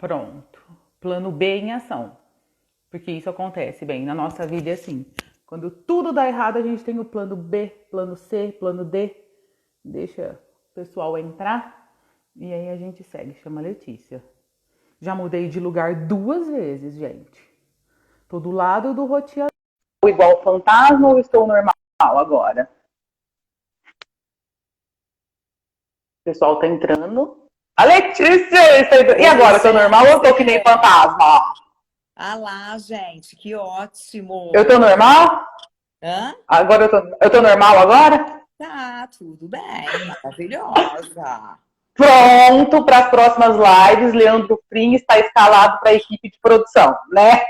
Pronto. Plano B em ação. Porque isso acontece, bem, na nossa vida é assim. Quando tudo dá errado, a gente tem o plano B, plano C, plano D. Deixa o pessoal entrar e aí a gente segue. Chama Letícia. Já mudei de lugar 2 vezes, gente. Tô do lado do roteador. Igual fantasma ou estou normal agora? O pessoal tá entrando. A Letícia! E Oi, agora, tô normal ou tô que nem Jéssica! fantasma? Ah lá, gente, que Eu tô ótimo! normal? Hã? Agora eu tô normal agora? Tá, tudo bem, maravilhosa. Pronto para as próximas lives. Leandro Frim está escalado para a equipe de produção, né?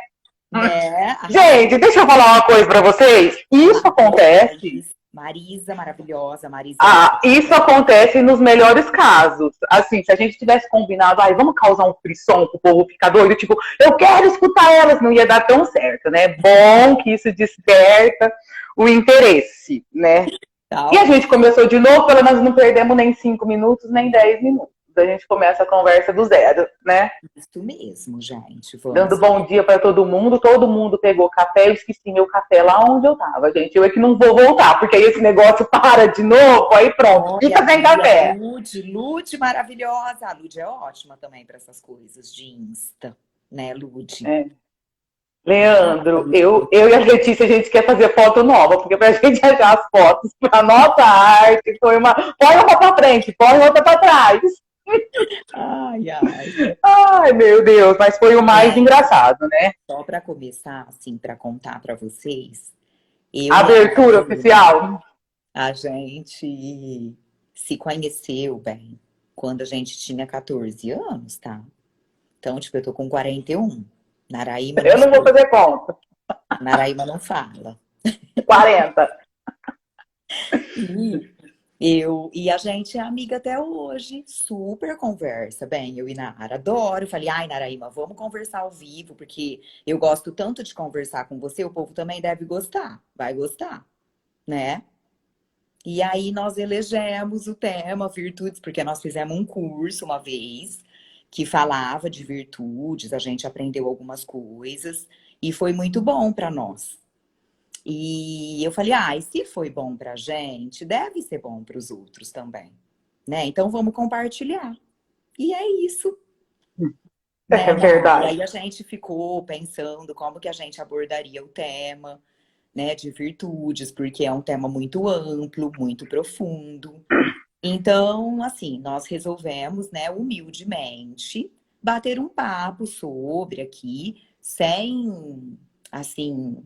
Né? Gente, Arrasou. deixa eu falar uma coisa para vocês. Isso acontece. Marisa, maravilhosa, Marisa Isso ótima. acontece nos melhores casos. Assim, se a gente tivesse combinado, vamos causar um frisson pro povo ficar doido, tipo, eu quero escutar elas, não ia dar tão certo, né? Bom que isso desperta o interesse, né? Tá E a gente ótimo. começou de novo, pelo menos não perdemos nem 5 minutos, nem 10 minutos. A gente começa a conversa do zero, né? Isso mesmo, gente. Dando Vamos. bom dia para todo mundo pegou café, eu esqueci meu café lá onde eu tava, gente. Eu é que não vou voltar, porque aí esse negócio para de novo, aí pronto, Olha, fica sem e a café. Lude maravilhosa. A Lude é ótima também para essas coisas de Insta, né, Lude? É. Adoro a Leandro, Lude. eu e a Letícia, a gente quer fazer foto nova, porque pra gente achar as fotos pra nossa arte, foi uma. Põe uma pra frente, põe outra pra trás. Ai, ai. Ai, meu Deus, mas foi o mais Gente, engraçado, né? só para começar, assim, para contar para vocês, A eu e a abertura Marina, oficial. a gente se conheceu bem quando a gente tinha 14 anos, tá? Então, tipo, eu tô com 41. Naraíma não Eu não vou sei. fazer conta. Naraíma não fala. 40. E e a gente é amiga até hoje, super conversa. Bem, eu e Nara adoro. Falei, ai, Naraíma, vamos conversar ao vivo, porque eu gosto tanto de conversar com você, o povo também deve gostar, vai gostar, né? E aí nós elegemos o tema virtudes, porque nós fizemos um curso uma vez que falava de virtudes, a gente aprendeu algumas coisas e foi muito bom para nós. E eu falei, e se foi bom pra gente, deve ser bom para os outros também, né? Então vamos compartilhar. E é isso, É né, Nara? E verdade. aí a gente ficou pensando como que a gente abordaria o tema, né, de virtudes, porque é um tema muito amplo, muito profundo. Então, assim, nós resolvemos, né, humildemente, bater um papo sobre aqui, sem, assim,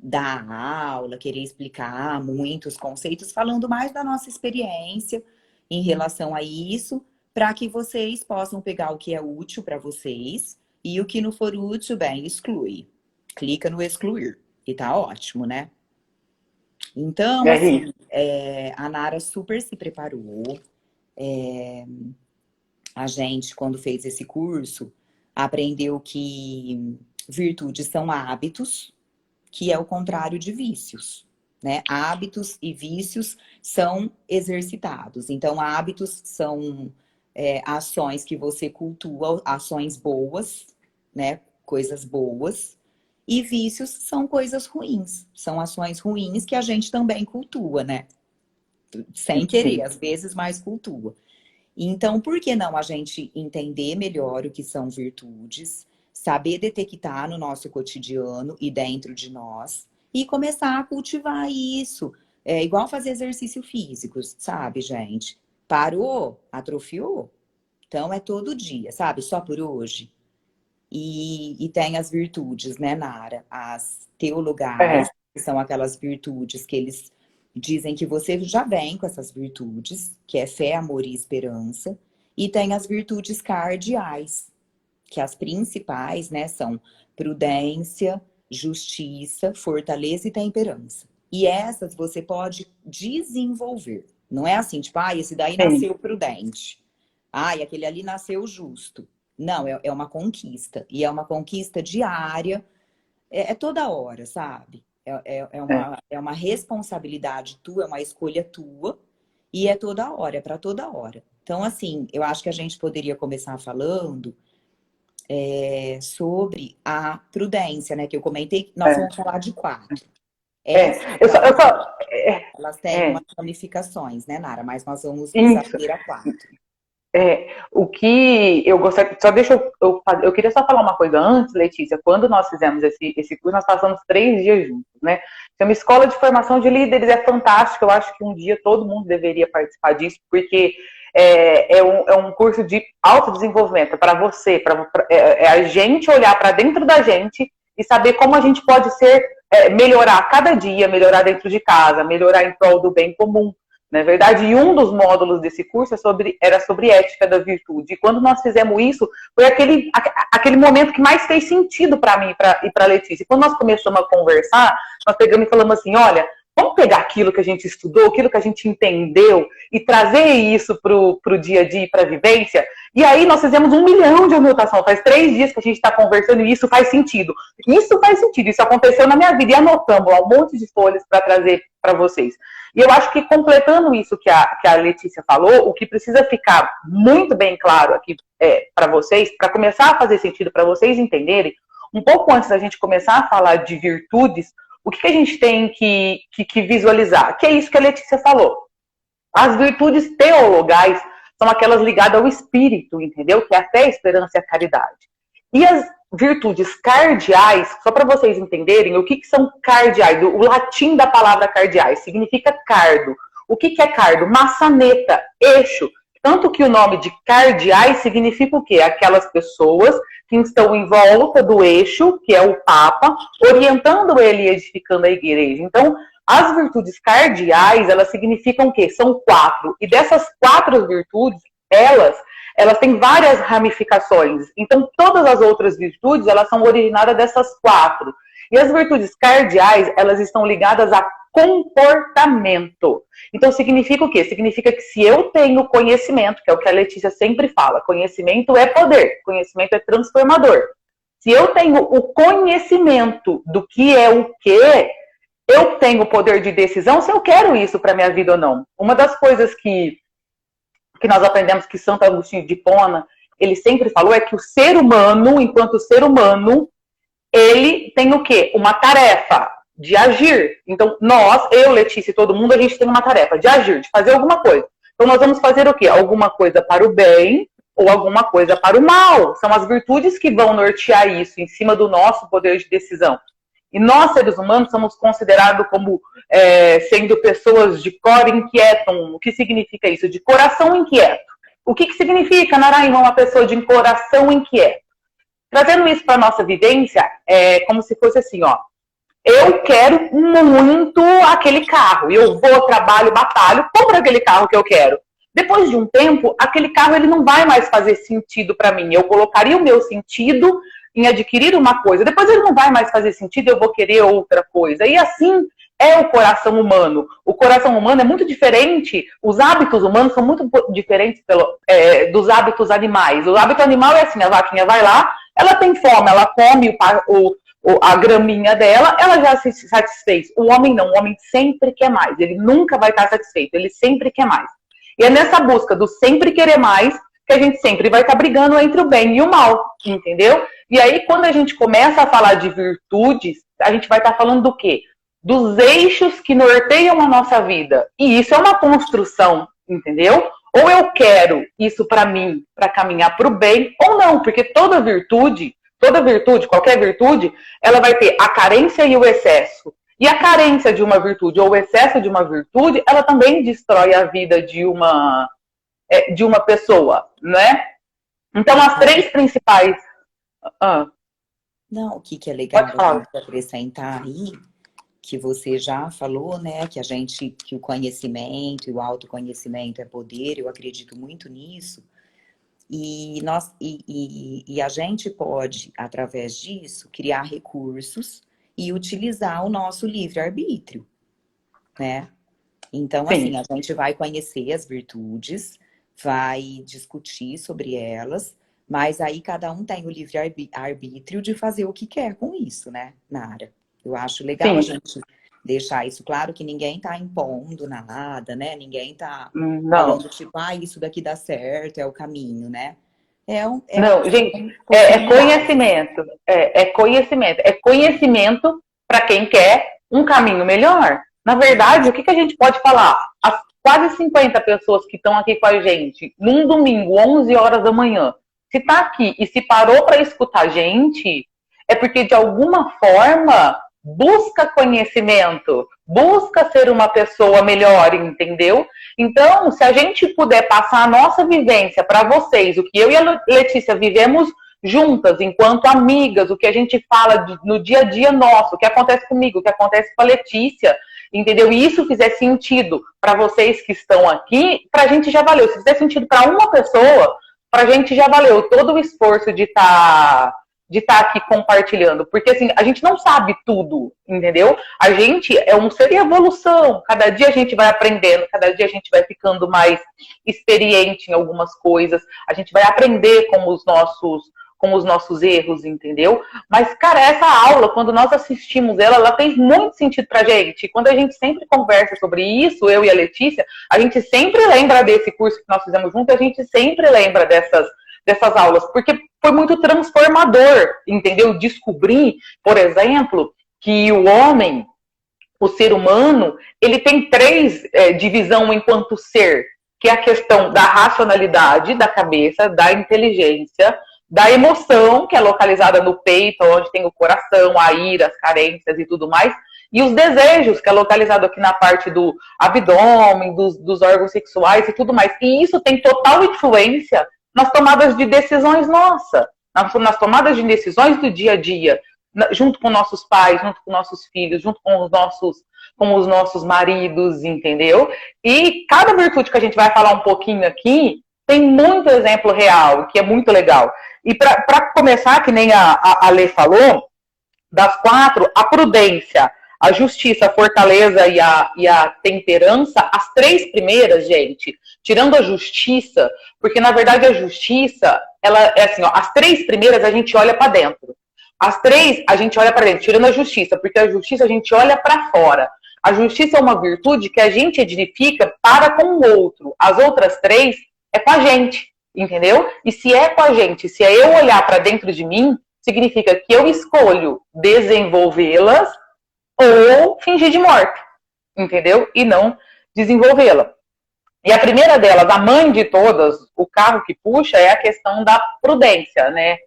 dar aula, querer explicar muitos conceitos, falando mais da nossa experiência em relação a isso, para que vocês possam pegar o que é útil para vocês e o que não for útil, bem, exclui. Clica no excluir. E tá ótimo, né? Então, É isso. assim, a Nara super se preparou. A gente, quando fez esse curso, aprendeu que virtudes são hábitos, que é o contrário de vícios, né? Hábitos e vícios são exercitados. Então, hábitos são ações que você cultua, ações boas, né? Coisas boas. E vícios são coisas ruins, são ações ruins que a gente também cultua, né? Sem querer, Sim. às vezes mais cultua. Então, por que não a gente entender melhor o que são virtudes, saber detectar no nosso cotidiano e dentro de nós e começar a cultivar isso? É igual fazer exercício físico, sabe, gente? Parou, atrofiou. Então é todo dia, sabe? Só por hoje. E tem as virtudes, né, Nara? As teologais, É. que são aquelas virtudes que eles dizem que você já vem com essas virtudes, que é fé, amor e esperança. E tem as virtudes cardeais, que as principais, né, são prudência, justiça, fortaleza e temperança. E essas você pode desenvolver. Não é assim, tipo, esse daí Sim. nasceu prudente. Aquele ali nasceu justo. Não, é uma conquista. E é uma conquista diária, é toda hora, sabe? É. É uma responsabilidade tua, é uma escolha tua, e é toda hora, é para toda hora. Então, assim, eu acho que a gente poderia começar falando sobre a prudência, né? Que eu comentei que nós É, vamos falar de 4. é. Essas Eu quatro, só, é, elas têm umas é, ramificações, né, Nara? Mas nós vamos nos isso. ater a 4. O que eu gostaria, só deixa eu queria só falar uma coisa antes, Letícia. Quando nós fizemos esse curso, nós passamos 3 dias juntos, né? É uma escola de formação de líderes, é fantástico. Eu acho que um dia todo mundo deveria participar disso, porque é um curso de autodesenvolvimento para você, é a gente olhar para dentro da gente e saber como a gente pode melhorar cada dia, melhorar dentro de casa, melhorar em prol do bem comum. Na verdade, e um dos módulos desse curso era sobre ética da virtude. E quando nós fizemos isso, foi aquele momento que mais fez sentido para mim e para a Letícia. E quando nós começamos a conversar, nós pegamos e falamos assim, olha, vamos pegar aquilo que a gente estudou, aquilo que a gente entendeu e trazer isso para o dia a dia, para a vivência. E aí nós fizemos 1 milhão de anotação. Faz 3 dias que a gente está conversando e isso faz sentido. Isso faz sentido. Isso aconteceu na minha vida. E anotamos lá um monte de folhas para trazer para vocês. E eu acho que completando isso que a Letícia falou, o que precisa ficar muito bem claro aqui para vocês, para começar a fazer sentido, para vocês entenderem, um pouco antes da gente começar a falar de virtudes, o que a gente tem que visualizar? Que é isso que a Letícia falou. As virtudes teologais são aquelas ligadas ao espírito, entendeu? Que é a fé, a esperança e a caridade. E as virtudes cardeais, só para vocês entenderem, o que são cardeais? O latim da palavra cardeais significa cardo. O que é cardo? Maçaneta, eixo. Tanto que o nome de cardeais significa o quê? Aquelas pessoas que estão em volta do eixo, que é o Papa, orientando ele e edificando a igreja. Então, as virtudes cardeais, elas significam o quê? São 4. E dessas 4 virtudes, elas têm várias ramificações. Então, todas as outras virtudes, elas são originadas dessas 4. E as virtudes cardeais, elas estão ligadas a comportamento. Então, significa o quê? Significa que se eu tenho conhecimento, que é o que a Letícia sempre fala, conhecimento é poder, conhecimento é transformador. Se eu tenho o conhecimento do que é o quê, eu tenho o poder de decisão se eu quero isso para minha vida ou não. Uma das coisas que nós aprendemos que Santo Agostinho de Hipona, ele sempre falou, é que o ser humano, enquanto ser humano, ele tem o quê? Uma tarefa de agir. Então, nós, eu, Letícia e todo mundo, a gente tem uma tarefa de agir, de fazer alguma coisa. Então, nós vamos fazer o quê? Alguma coisa para o bem ou alguma coisa para o mal. São as virtudes que vão nortear isso, em cima do nosso poder de decisão. E nós, seres humanos, somos considerados como sendo pessoas de cor inquietum. O que significa isso? De coração inquieto. O que significa, Naraima, uma pessoa de coração inquieto? Trazendo isso para a nossa vivência, é como se fosse assim, ó. Eu quero muito aquele carro. Eu vou, trabalho, batalho, compro aquele carro que eu quero. Depois de um tempo, aquele carro ele não vai mais fazer sentido para mim. Eu colocaria o meu sentido em adquirir uma coisa. Depois ele não vai mais fazer sentido, eu vou querer outra coisa. E assim é o coração humano. O coração humano é muito diferente, os hábitos humanos são muito diferentes dos hábitos animais. O hábito animal é assim, a vaquinha vai lá, ela tem fome, ela come a graminha dela, ela já se satisfez. O homem não, o homem sempre quer mais, ele nunca vai estar satisfeito, ele sempre quer mais. E é nessa busca do sempre querer mais que a gente sempre vai estar brigando entre o bem e o mal, entendeu? E aí, quando a gente começa a falar de virtudes, a gente vai estar falando do quê? Dos eixos que norteiam a nossa vida. E isso é uma construção, entendeu? Ou eu quero isso para mim, para caminhar para o bem, ou não, porque toda virtude, qualquer virtude, ela vai ter a carência e o excesso. E a carência de uma virtude ou o excesso de uma virtude, ela também destrói a vida de uma pessoa, né? Então, as 3 principais... Não, o que é legal a gente acrescentar aí, que você já falou, né, que o conhecimento e o autoconhecimento é poder, eu acredito muito nisso, e a gente pode, através disso, criar recursos e utilizar o nosso livre-arbítrio, né? Então, assim, a gente vai conhecer as virtudes, vai discutir sobre elas, mas aí cada um tem o livre-arbítrio de fazer o que quer com isso, né, Nara? Eu acho legal a gente deixar isso claro, que ninguém tá impondo nada, né? Ninguém tá falando, tipo, isso daqui dá certo, é o caminho, né? Não, gente, são é possibilidades. conhecimento. É conhecimento. É conhecimento para quem quer um caminho melhor. Na verdade, o que a gente pode falar? As quase 50 pessoas que estão aqui com a gente, num domingo, 11 horas da manhã, se está aqui e se parou para escutar a gente, é porque de alguma forma busca conhecimento, busca ser uma pessoa melhor, entendeu? Então, se a gente puder passar a nossa vivência para vocês, o que eu e a Letícia vivemos juntas, enquanto amigas, o que a gente fala no dia a dia nosso, o que acontece comigo, o que acontece com a Letícia, entendeu? E isso fizer sentido para vocês que estão aqui, para a gente já valeu. Se fizer sentido para uma pessoa, para a gente já valeu todo o esforço de estar aqui compartilhando, porque assim, a gente não sabe tudo, entendeu? A gente é um ser em evolução, cada dia a gente vai aprendendo, cada dia a gente vai ficando mais experiente em algumas coisas, a gente vai aprender com os nossos erros, entendeu? Mas, cara, essa aula, quando nós assistimos ela, ela fez muito sentido pra gente. Quando a gente sempre conversa sobre isso, eu e a Letícia, a gente sempre lembra desse curso que nós fizemos junto, a gente sempre lembra dessas aulas, porque foi muito transformador, entendeu? Descobrir, por exemplo, que o homem, o ser humano, ele tem três divisão enquanto ser, que é a questão da racionalidade, da cabeça, da inteligência, da emoção, que é localizada no peito, onde tem o coração, a ira, as carências e tudo mais, e os desejos, que é localizado aqui na parte do abdômen, dos órgãos sexuais e tudo mais. E isso tem total influência nas tomadas de decisões nossas, nas tomadas de decisões do dia a dia, junto com nossos pais, junto com nossos filhos, junto com os nossos maridos, entendeu? E cada virtude que a gente vai falar um pouquinho aqui, tem muito exemplo real, que é muito legal. E para começar, que nem a Lê falou, das quatro, a prudência, a justiça, a fortaleza e a temperança, as três primeiras, gente, tirando a justiça, porque na verdade a justiça, ela é assim, ó, as três primeiras a gente olha para dentro. As três a gente olha para dentro, tirando a justiça, porque a justiça a gente olha para fora. A justiça é uma virtude que a gente edifica para com o outro. As outras três é com a gente, entendeu? E se é com a gente, se é eu olhar para dentro de mim, significa que eu escolho desenvolvê-las ou fingir de morta, entendeu? E não desenvolvê-la. E a primeira delas, a mãe de todas, o carro que puxa, é a questão da prudência, né,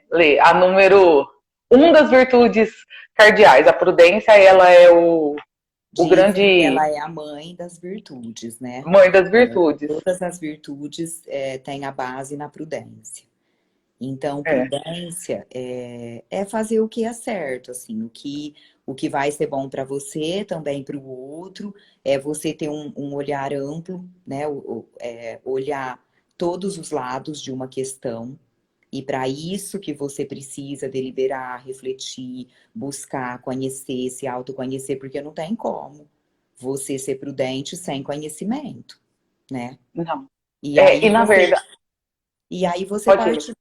Lê? A número 1 das virtudes cardeais. A prudência, ela é o grande... Ela é a mãe das virtudes, né? Mãe das virtudes. Todas as virtudes têm a base na prudência. Então, prudência é fazer o que é certo, assim, o que vai ser bom para você, também para o outro, é você ter um olhar amplo, né? Olhar todos os lados de uma questão, e para isso que você precisa deliberar, refletir, buscar, conhecer, se autoconhecer, porque não tem como você ser prudente sem conhecimento, né? Não. E aí na verdade... E aí você parte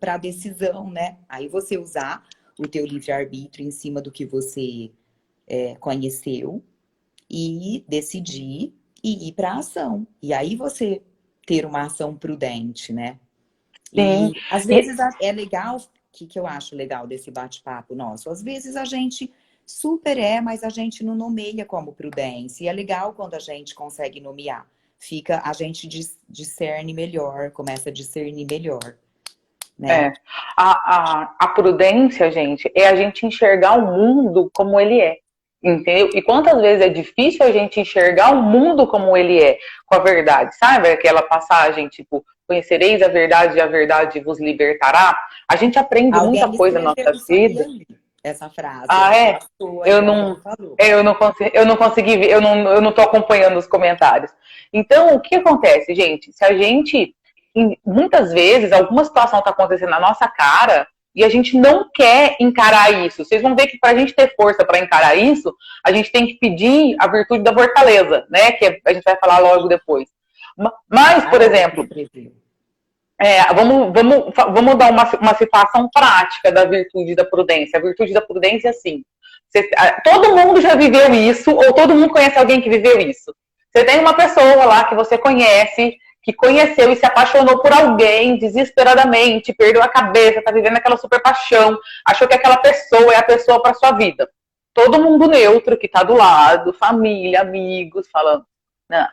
para a decisão, né? Aí você usar o teu livre-arbítrio em cima do que você conheceu e decidir e ir para a ação. E aí você ter uma ação prudente, né? Sim. E às vezes é legal, o que eu acho legal desse bate-papo nosso? Às vezes a gente mas a gente não nomeia como prudência. E é legal quando a gente consegue nomear. A gente discerne melhor, começa a discernir melhor, né? A prudência, gente, é a gente enxergar o mundo como ele é, entendeu? E quantas vezes é difícil a gente enxergar o mundo como ele é, com a verdade, sabe? Aquela passagem, tipo, conhecereis a verdade e a verdade vos libertará. A gente aprende muita coisa na nossa vida. Essa frase. Eu não consegui ver, eu não tô acompanhando os comentários. Então, o que acontece, gente? Se a gente, muitas vezes, alguma situação está acontecendo na nossa cara e a gente não quer encarar isso. Vocês vão ver que para a gente ter força para encarar isso, a gente tem que pedir a virtude da fortaleza, né? Que a gente vai falar logo depois. Mas, por exemplo... vamos dar uma situação prática da virtude da prudência. A virtude da prudência, assim, todo mundo já viveu isso, ou todo mundo conhece alguém que viveu isso. Você tem uma pessoa lá que você conhece, que conheceu e se apaixonou por alguém desesperadamente, perdeu a cabeça, tá vivendo aquela super paixão, achou que aquela pessoa é a pessoa para sua vida. Todo mundo neutro que tá do lado, família, amigos, falando, não,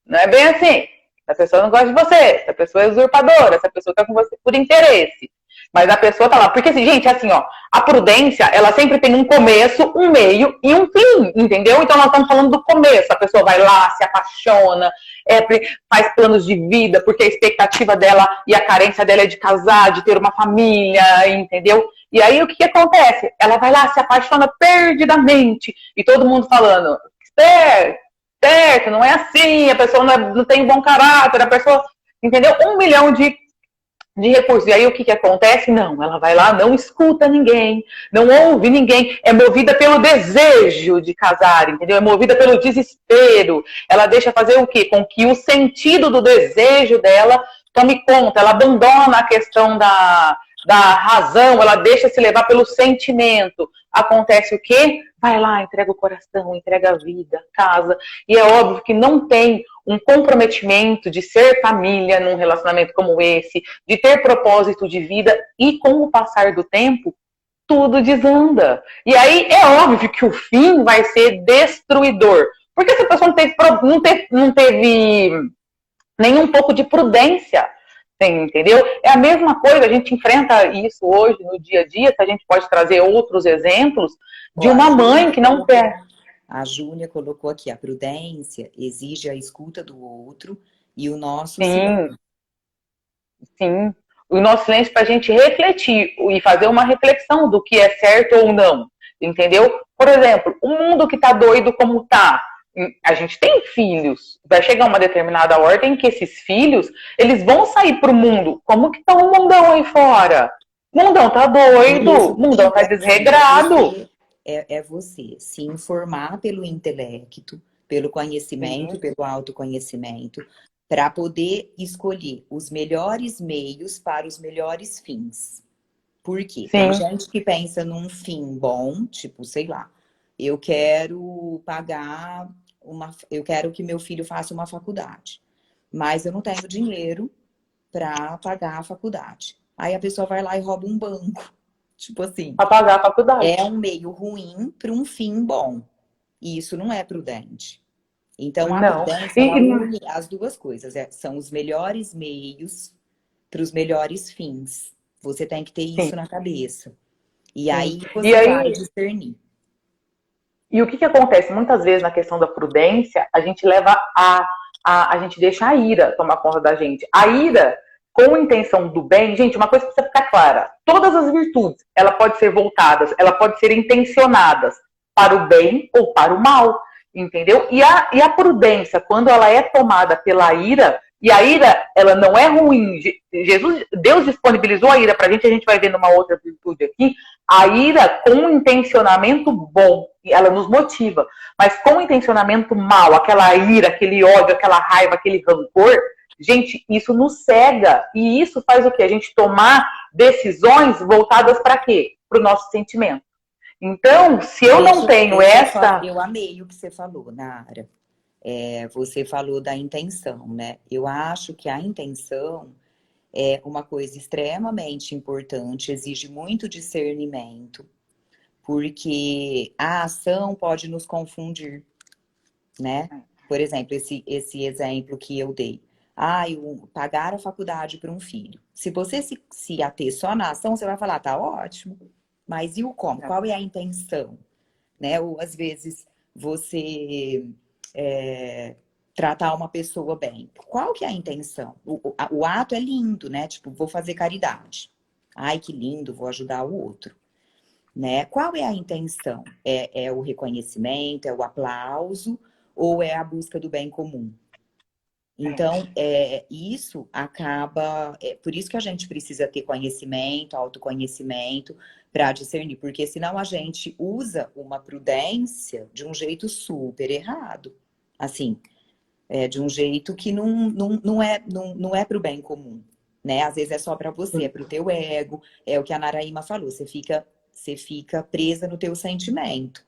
não é bem assim. Essa pessoa não gosta de você, essa pessoa é usurpadora, essa pessoa tá com você por interesse. Mas a pessoa tá lá. Porque, assim, gente, assim, ó, a prudência, ela sempre tem um começo, um meio e um fim, entendeu? Então nós estamos falando do começo. A pessoa vai lá, se apaixona, faz planos de vida, porque a expectativa dela e a carência dela é de casar, de ter uma família, entendeu? E aí o que acontece? Ela vai lá, se apaixona perdidamente. E todo mundo falando, certo, não é assim, a pessoa não tem bom caráter, a pessoa, entendeu? 1 milhão de recursos. E aí o que acontece? Não, ela vai lá, não escuta ninguém, não ouve ninguém, é movida pelo desejo de casar, entendeu? É movida pelo desespero. Ela deixa fazer o quê? Com que o sentido do desejo dela tome conta, ela abandona a questão da razão, ela deixa se levar pelo sentimento. Acontece o quê? Vai lá, entrega o coração, entrega a vida, casa. E é óbvio que não tem um comprometimento de ser família num relacionamento como esse, de ter propósito de vida, e com o passar do tempo, tudo desanda. E aí é óbvio que o fim vai ser destruidor. Porque essa pessoa não teve nem um pouco de prudência, entendeu? É a mesma coisa, a gente enfrenta isso hoje no dia a dia, que a gente pode trazer outros exemplos de uma mãe que não quer. A Júlia colocou aqui, a prudência exige a escuta do outro e o nosso silêncio. Sim, o nosso silêncio para a gente refletir e fazer uma reflexão do que é certo ou não, entendeu? Por exemplo, o mundo que tá doido como tá, a gente tem filhos, vai chegar uma determinada ordem que esses filhos, eles vão sair pro mundo. Como que tá o mundão aí fora? O mundão tá doido, o mundão tá desregrado. É você se informar pelo intelecto, pelo conhecimento, pelo autoconhecimento, para poder escolher os melhores meios para os melhores fins. Por quê? Tem gente que pensa num fim bom, tipo, sei lá, eu quero que meu filho faça uma faculdade, mas eu não tenho dinheiro para pagar a faculdade. Aí a pessoa vai lá e rouba um banco. Tipo assim, para pagar a faculdade. É um meio ruim para um fim bom. E isso não é prudente. Então, a prudência ela une as duas coisas. São os melhores meios para os melhores fins. Você tem que ter isso na cabeça. E aí você vai discernir. E o que acontece? Muitas vezes na questão da prudência, a gente leva a gente deixa a ira tomar conta da gente. A ira, com intenção do bem, gente, uma coisa precisa ficar clara. Todas as virtudes, ela pode ser voltadas, ela pode ser intencionadas para o bem ou para o mal, entendeu? E a prudência, quando ela é tomada pela ira, e a ira, ela não é ruim. Deus disponibilizou a ira pra gente, a gente vai ver numa outra virtude aqui. A ira com um intencionamento bom, ela nos motiva. Mas com um intencionamento mal, aquela ira, aquele ódio, aquela raiva, aquele rancor, gente, isso nos cega. E isso faz o quê? A gente tomar decisões voltadas para quê? Para o nosso sentimento. Então, se eu não tenho essa... Eu amei o que você falou, Nara. Você falou da intenção, né? Eu acho que a intenção é uma coisa extremamente importante, exige muito discernimento, porque a ação pode nos confundir, né? Por exemplo, esse exemplo que eu dei. Pagar a faculdade para um filho. Se você se ater só na ação, você vai falar, tá ótimo. Mas e o como? Qual é a intenção? Né? Ou às vezes você tratar uma pessoa bem. Qual que é a intenção? O ato é lindo, né? Tipo, vou fazer caridade. Ai, que lindo, vou ajudar o outro. Né? Qual é a intenção? É o reconhecimento, é o aplauso ou é a busca do bem comum? Então, isso acaba... por isso que a gente precisa ter conhecimento, autoconhecimento, para discernir. Porque senão a gente usa uma prudência de um jeito super errado. Assim, de um jeito que não é para o bem comum. Né? Às vezes é só para você, é para o teu ego. É o que a Naraíma falou, você fica presa no teu sentimento.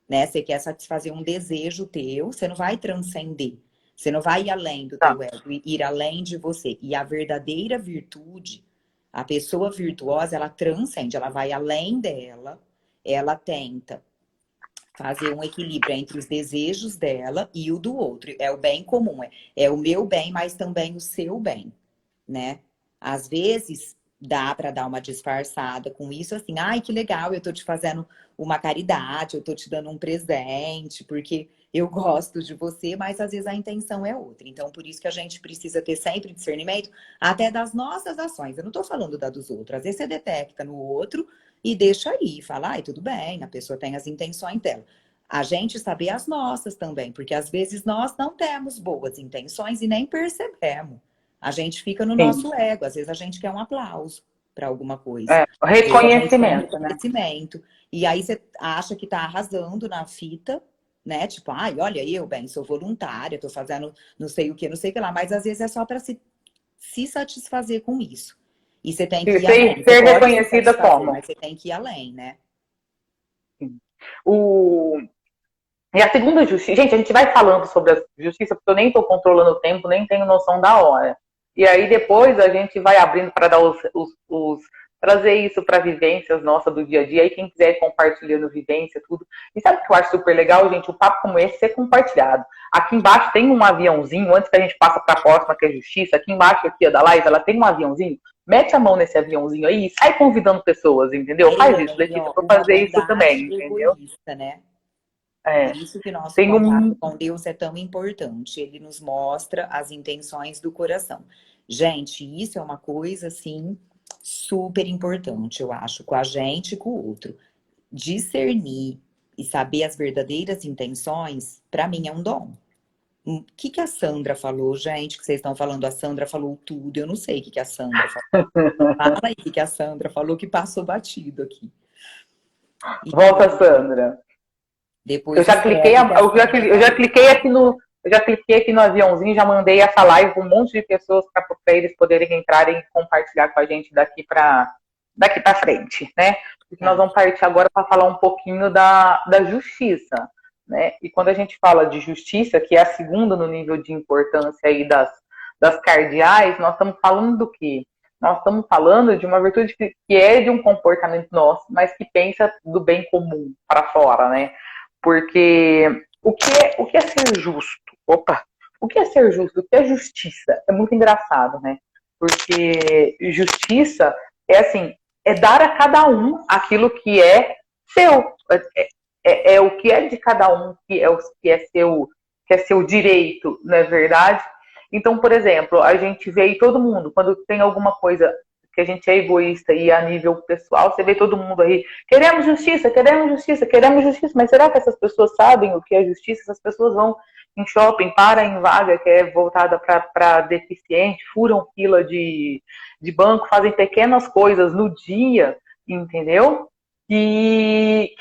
Né? Você quer satisfazer um desejo teu, você não vai transcender. Você não vai ir além do Tá. teu ego, ir além de você. E a verdadeira virtude, a pessoa virtuosa, ela transcende, ela vai além dela, ela tenta fazer um equilíbrio entre os desejos dela e o do outro. É o bem comum, é o meu bem, mas também o seu bem, né? Às vezes dá para dar uma disfarçada com isso, assim, ai, que legal, eu tô te fazendo uma caridade, eu tô te dando um presente, porque eu gosto de você, mas às vezes a intenção é outra. Então, por isso que a gente precisa ter sempre discernimento, até das nossas ações. Eu não tô falando da dos outros. Às vezes você detecta no outro e deixa aí, fala, ai, tudo bem, a pessoa tem as intenções dela. A gente saber as nossas também, porque às vezes nós não temos boas intenções e nem percebemos. A gente fica no Sim. nosso ego, às vezes a gente quer um aplauso para alguma coisa. É, Às vezes a gente quer um reconhecimento, né? reconhecimento. E aí você acha que tá arrasando na fita, né? Tipo, ai, olha, eu, bem, sou voluntária, tô fazendo não sei o que, não sei o que lá. Mas às vezes é só para se satisfazer com isso. E você tem que ir além. Você Ser pode se reconhecida satisfazer, como? mas você tem que ir além, né? O... E a segunda justiça. Gente, a gente vai falando sobre a justiça, porque eu nem estou controlando o tempo, nem tenho noção da hora. E aí depois a gente vai abrindo para dar trazer isso para vivências nossas do dia a dia. E quem quiser ir compartilhando vivência, tudo. E sabe o que eu acho super legal, gente? Um papo como esse ser compartilhado. Aqui embaixo tem um aviãozinho, antes que a gente passe para a próxima, que é a justiça. Aqui embaixo aqui da live, ela tem um aviãozinho. Mete a mão nesse aviãozinho aí e sai convidando pessoas, entendeu? Faz isso, Tem, Letícia, ó, para uma fazer isso também, bondade entendeu? egoísta, né? Por É. isso que nosso Tem contato um. com Deus é tão importante. Ele nos mostra as intenções do coração. Gente, isso é uma coisa, assim, super importante, eu acho, com a gente e com o outro. Discernir e saber as verdadeiras intenções, para mim, é um dom. O que que a Sandra falou, gente? Que vocês estão falando, a Sandra falou tudo. Eu não sei o que que a Sandra falou. Fala aí o que que a Sandra falou que passou batido aqui. Volta, E Sandra. Eu depois já cliquei, escreve o que a Sandra eu já falou, cliquei tá? aqui no. Eu já cliquei aqui no aviãozinho, já mandei essa live para um monte de pessoas para eles poderem entrarem e compartilhar com a gente daqui para frente, né? Porque nós Tá. vamos partir agora para falar um pouquinho da justiça, né? E quando a gente fala de justiça, que é a segunda no nível de importância aí das cardeais, nós estamos falando do quê? Nós estamos falando de uma virtude que é de um comportamento nosso, mas que pensa do bem comum para fora, né? Porque o que é ser justo? Opa! O que é ser justo? O que é justiça? É muito engraçado, né? Porque justiça é assim, é dar a cada um aquilo que é seu. É o que é de cada um que é, que é seu direito, não é verdade? Então, por exemplo, a gente vê aí todo mundo, quando tem alguma coisa que a gente é egoísta e a nível pessoal, você vê todo mundo aí, queremos justiça, queremos justiça, queremos justiça, mas será que essas pessoas sabem o que é justiça? Essas pessoas vão em shopping, param em vaga que é voltada para deficiente, furam fila de banco, fazem pequenas coisas no dia, entendeu? E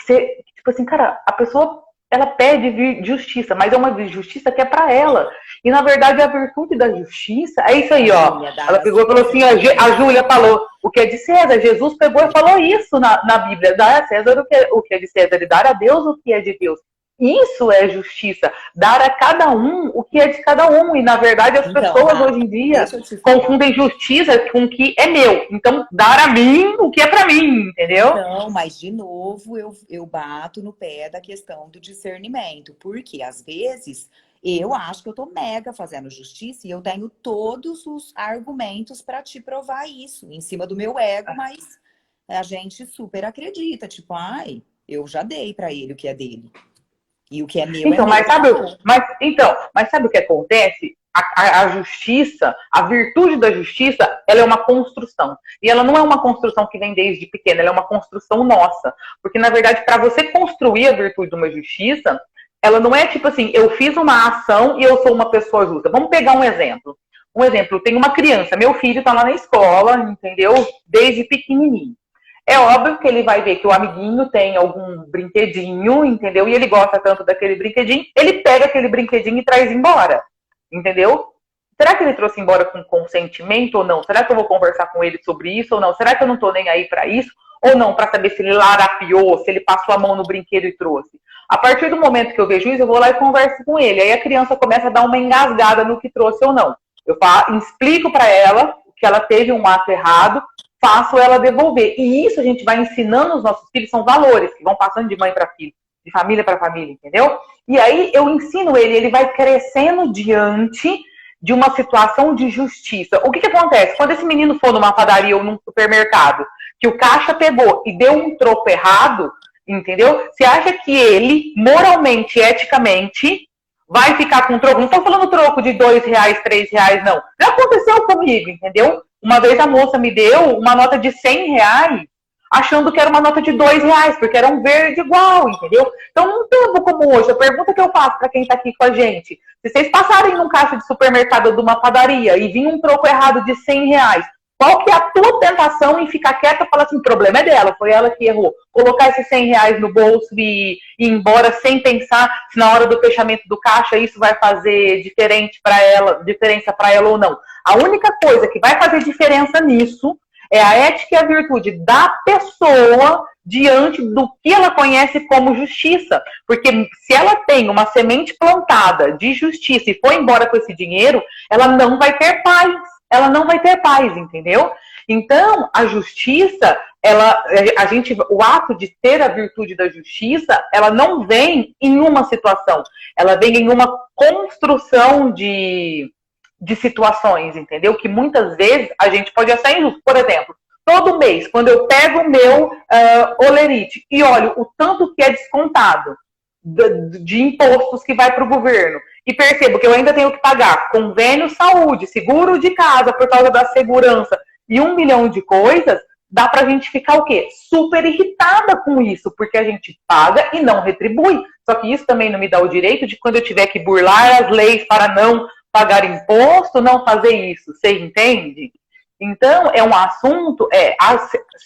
tipo assim, cara, a pessoa ela pede justiça, mas é uma justiça que é para ela. E na verdade a virtude da justiça é isso aí, ó. Família, dar Ela a pegou e falou César assim, o que é a de Júlia falou, o que é de César. Jesus pegou e falou isso na Bíblia, dar a César o que é de César e dar a Deus o que é de Deus. Isso é justiça, dar a cada um o que é de cada um. E na verdade as Então, pessoas hoje Rafa, em dia deixa eu te falar. confundem justiça com o que é meu. Então, dar a mim o que é para mim, entendeu? Então, mas de novo eu bato no pé da questão do discernimento, porque às vezes eu acho que eu tô mega fazendo justiça e eu tenho todos os argumentos para te provar isso em cima do meu ego, mas a gente super acredita, tipo, ai, eu já dei para ele o que é dele. E o que é Então, meu, acabou. mas sabe o que acontece? A justiça, a virtude da justiça, ela é uma construção. E ela não é uma construção que vem desde pequena, ela é uma construção nossa. Porque, na verdade, para você construir a virtude de uma justiça, ela não é tipo assim, eu fiz uma ação e eu sou uma pessoa justa. Vamos pegar um exemplo. Um exemplo, tem uma criança, meu filho está lá na escola, entendeu? Desde pequenininho. É óbvio que ele vai ver que o amiguinho tem algum brinquedinho, entendeu? E ele gosta tanto daquele brinquedinho, ele pega aquele brinquedinho e traz embora, entendeu? Será que ele trouxe embora com consentimento ou não? Será que eu vou conversar com ele sobre isso ou não? Será que eu não tô nem aí para isso? Ou não, para saber se ele larapiou, se ele passou a mão no brinquedo e trouxe? A partir do momento que eu vejo isso, eu vou lá e converso com ele. Aí a criança começa a dar uma engasgada no que trouxe ou não. Eu explico para ela que ela teve um ato errado, faço ela devolver. E isso a gente vai ensinando os nossos filhos, são valores que vão passando de mãe para filho, de família para família, entendeu? E aí eu ensino ele vai crescendo diante de uma situação de justiça. O que acontece? Quando esse menino for numa padaria ou num supermercado, que o caixa pegou e deu um troco errado, entendeu? Você acha que ele, moralmente, eticamente, vai ficar com um troco? Não estou falando troco de R$2, R$3, não. Já aconteceu comigo, entendeu? Uma vez a moça me deu uma nota de R$100, achando que era uma nota de R$2, porque era um verde igual, entendeu? Então, num tempo como hoje, a pergunta que eu faço para quem está aqui com a gente, se vocês passarem num caixa de supermercado ou de uma padaria e vir um troco errado de R$100, qual que é a tua tentação em ficar quieta e falar assim, o problema é dela, foi ela que errou. Colocar esses R$100 no bolso e ir embora sem pensar se na hora do fechamento do caixa isso vai fazer diferença para ela ou não. A única coisa que vai fazer diferença nisso é a ética e a virtude da pessoa diante do que ela conhece como justiça. Porque se ela tem uma semente plantada de justiça e foi embora com esse dinheiro, ela não vai ter paz. Ela não vai ter paz, entendeu? Então, a justiça, o ato de ter a virtude da justiça, ela não vem em uma situação, ela vem em uma construção de situações, entendeu? Que muitas vezes a gente pode achar injusto. Por exemplo, todo mês, quando eu pego o meu olerite e olho o tanto que é descontado de impostos que vai para o governo, e percebo que eu ainda tenho que pagar convênio saúde, seguro de casa por causa da segurança e 1 milhão de coisas, dá pra gente ficar o quê? Super irritada com isso, porque a gente paga e não retribui. Só que isso também não me dá o direito de, quando eu tiver que burlar as leis para não pagar imposto, não fazer isso. Você entende? Então, é um assunto,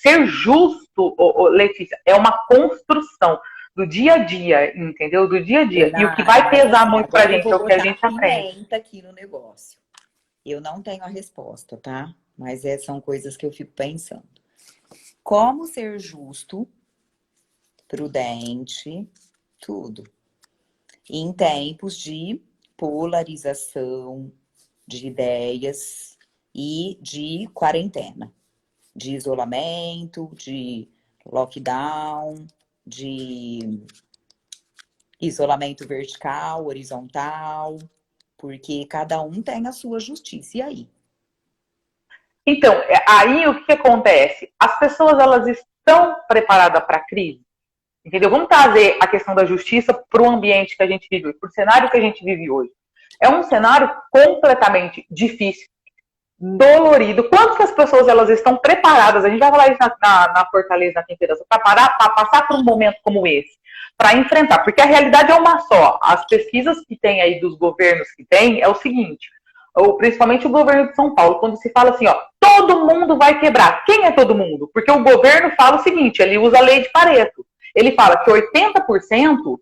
ser justo, Letícia, é uma construção do dia a dia, entendeu? Do dia a dia. E o que vai pesar muito pra gente é o que a gente aprende. Aqui no negócio. Eu não tenho a resposta, tá? Mas são coisas que eu fico pensando. Como ser justo, prudente, tudo. Em tempos de polarização de ideias e de quarentena. De isolamento, de lockdown, de isolamento vertical, horizontal, porque cada um tem a sua justiça. E aí? Então, aí o que acontece? As pessoas, elas estão preparadas para a crise? Entendeu? Vamos trazer a questão da justiça para o ambiente que a gente vive, para o cenário que a gente vive hoje. É um cenário completamente difícil, dolorido. Quantas as pessoas, elas estão preparadas, a gente vai falar isso na Fortaleza, na Temperação, para passar por um momento como esse, para enfrentar, porque a realidade é uma só. As pesquisas que tem aí dos governos que tem, é o seguinte, principalmente o governo de São Paulo, quando se fala assim, ó, todo mundo vai quebrar. Quem é todo mundo? Porque o governo fala o seguinte, ele usa a lei de Pareto. Ele fala que 80%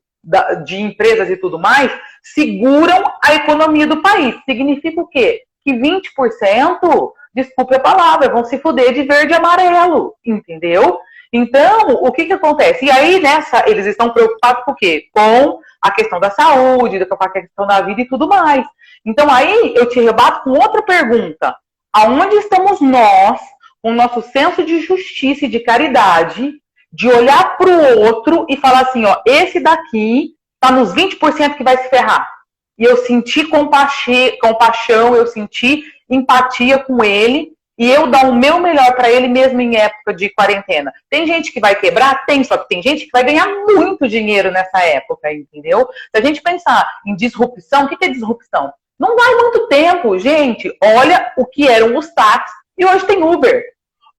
de empresas e tudo mais seguram a economia do país. Significa o quê? Que 20%, desculpe a palavra, vão se fuder de verde e amarelo, entendeu? Então, o que acontece? E aí, eles estão preocupados com o quê? Com a questão da saúde, com a questão da vida e tudo mais. Então, aí, eu te rebato com outra pergunta. Aonde estamos nós, com o nosso senso de justiça e de caridade, de olhar para o outro e falar assim, ó, esse daqui tá nos 20% que vai se ferrar. E eu senti compaixão, eu senti empatia com ele, e eu dar o meu melhor para ele mesmo em época de quarentena. Tem gente que vai quebrar? Tem, só que tem gente que vai ganhar muito dinheiro nessa época, entendeu? Se a gente pensar em disrupção, o que é disrupção? Não vai muito tempo, gente. Olha o que eram os táxis e hoje tem Uber.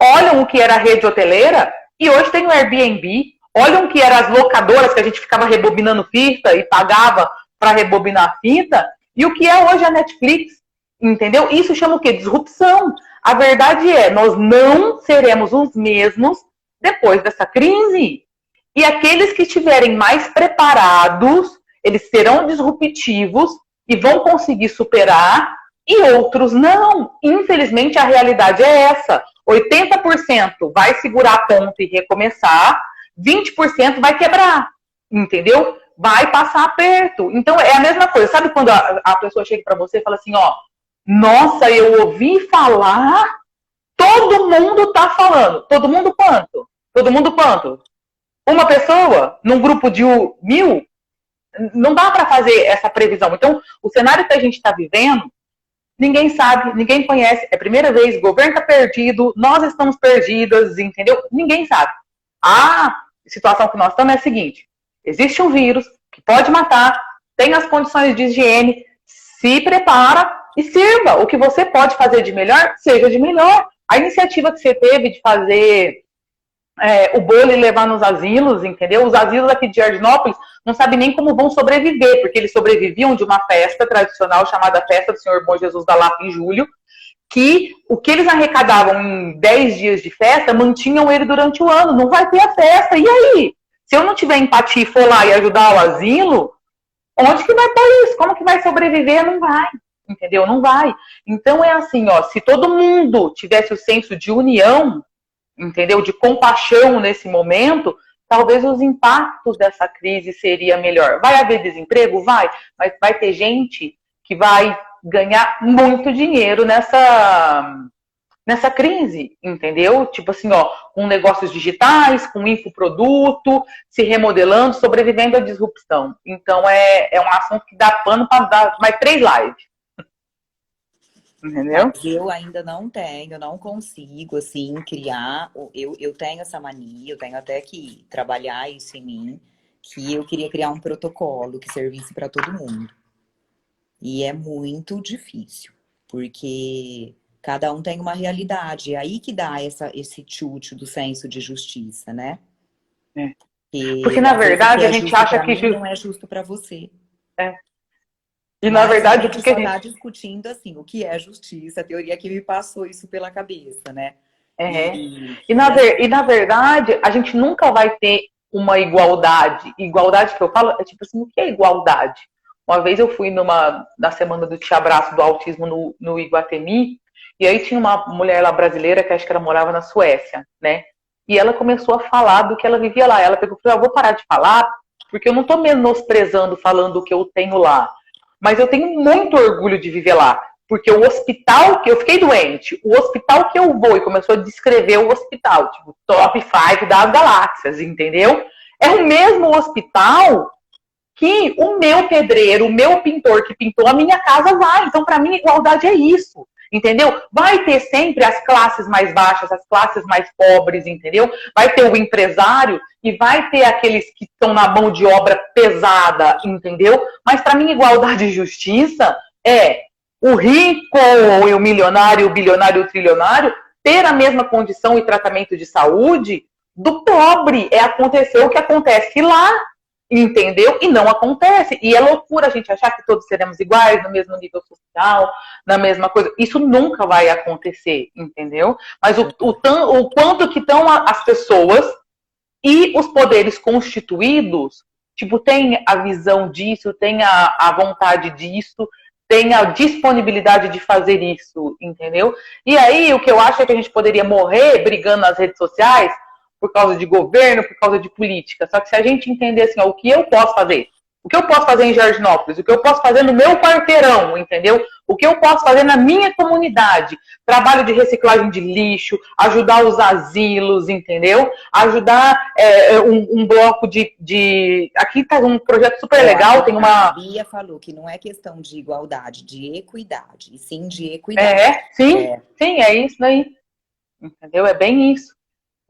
Olham o que era a rede hoteleira e hoje tem o Airbnb. Olham o que eram as locadoras que a gente ficava rebobinando fita e pagava para rebobinar a fita, e o que é hoje a Netflix, entendeu? Isso chama o quê? Disrupção. A verdade é, nós não seremos os mesmos depois dessa crise. E aqueles que estiverem mais preparados, eles serão disruptivos e vão conseguir superar, e outros não. Infelizmente, a realidade é essa. 80% vai segurar a ponta e recomeçar, 20% vai quebrar, entendeu? vai passar aperto. Então é a mesma coisa. Sabe quando a pessoa chega para você e fala assim, ó, nossa, eu ouvi falar, todo mundo tá falando. Todo mundo quanto? Todo mundo quanto? Uma pessoa num grupo de 1000? Não dá para fazer essa previsão. Então, o cenário que a gente está vivendo, ninguém sabe, ninguém conhece. É a primeira vez, o governo está perdido, nós estamos perdidas, entendeu? Ninguém sabe. A situação que nós estamos é a seguinte: existe um vírus que pode matar, tem as condições de higiene, se prepara e sirva. O que você pode fazer de melhor, seja de melhor. A iniciativa que você teve de fazer o bolo e levar nos asilos, entendeu? Os asilos aqui de Jardinópolis não sabem nem como vão sobreviver, porque eles sobreviviam de uma festa tradicional chamada Festa do Senhor Bom Jesus da Lapa em julho, que o que eles arrecadavam em 10 dias de festa, mantinham ele durante o ano. Não vai ter a festa. E aí? Se eu não tiver empatia e for lá e ajudar o asilo, onde que vai pôr isso? Como que vai sobreviver? Não vai. Entendeu? Não vai. Então é assim, ó, se todo mundo tivesse o senso de união, entendeu? De compaixão nesse momento, talvez os impactos dessa crise seria melhor. Vai haver desemprego? Vai, mas vai ter gente que vai ganhar muito dinheiro nessa crise, entendeu? Tipo assim, ó, com negócios digitais, com infoproduto, se remodelando, sobrevivendo à disrupção. Então é um assunto que dá pano para dar mais 3 lives. Entendeu? Mas eu ainda não tenho, não consigo, assim, criar. Eu tenho essa mania, eu tenho até que trabalhar isso em mim, que eu queria criar um protocolo que servisse para todo mundo. E é muito difícil, porque cada um tem uma realidade. É aí que dá esse tchutchu do senso de justiça, né? É. Porque na verdade a gente acha que não é justo para você. É. E na verdade a gente só está discutindo assim, o que é justiça, a teoria que me passou isso pela cabeça, né? E na verdade, a gente nunca vai ter uma igualdade. Igualdade que eu falo é tipo assim, o que é igualdade? Uma vez eu fui na semana do Te Abraço do Autismo no Iguatemi, e aí tinha uma mulher lá brasileira, que acho que ela morava na Suécia, né? E ela começou a falar do que ela vivia lá. Ela pegou e falou, eu vou parar de falar, porque eu não tô menosprezando falando o que eu tenho lá. Mas eu tenho muito orgulho de viver lá. Porque o hospital que eu fiquei doente, o hospital que eu vou, e começou a descrever o hospital, tipo, top 5 das galáxias, entendeu? É o mesmo hospital que o meu pedreiro, o meu pintor que pintou a minha casa vai. Então, para mim, igualdade é isso. Entendeu? Vai ter sempre as classes mais baixas, as classes mais pobres, entendeu? Vai ter o empresário e vai ter aqueles que estão na mão de obra pesada, entendeu? Mas para mim, igualdade e justiça é o rico, o milionário, o bilionário, o trilionário ter a mesma condição e tratamento de saúde do pobre. É acontecer o que acontece lá, entendeu? E não acontece. E é loucura a gente achar que todos seremos iguais, no mesmo nível social, na mesma coisa. Isso nunca vai acontecer, entendeu? Mas o quanto que estão as pessoas e os poderes constituídos, tipo, tem a visão disso, tem a vontade disso, tem a disponibilidade de fazer isso, entendeu? E aí, o que eu acho é que a gente poderia morrer brigando nas redes sociais por causa de governo, por causa de política. Só que se a gente entender assim, ó, o que eu posso fazer, o que eu posso fazer em Jardinópolis, o que eu posso fazer no meu quarteirão, entendeu? O que eu posso fazer na minha comunidade, trabalho de reciclagem de lixo, ajudar os asilos, entendeu? Ajudar um bloco de... Aqui tá um projeto super legal, tem uma... A Bia falou que não é questão de igualdade, de equidade, e sim de equidade. Sim, é isso daí. Entendeu? É bem isso.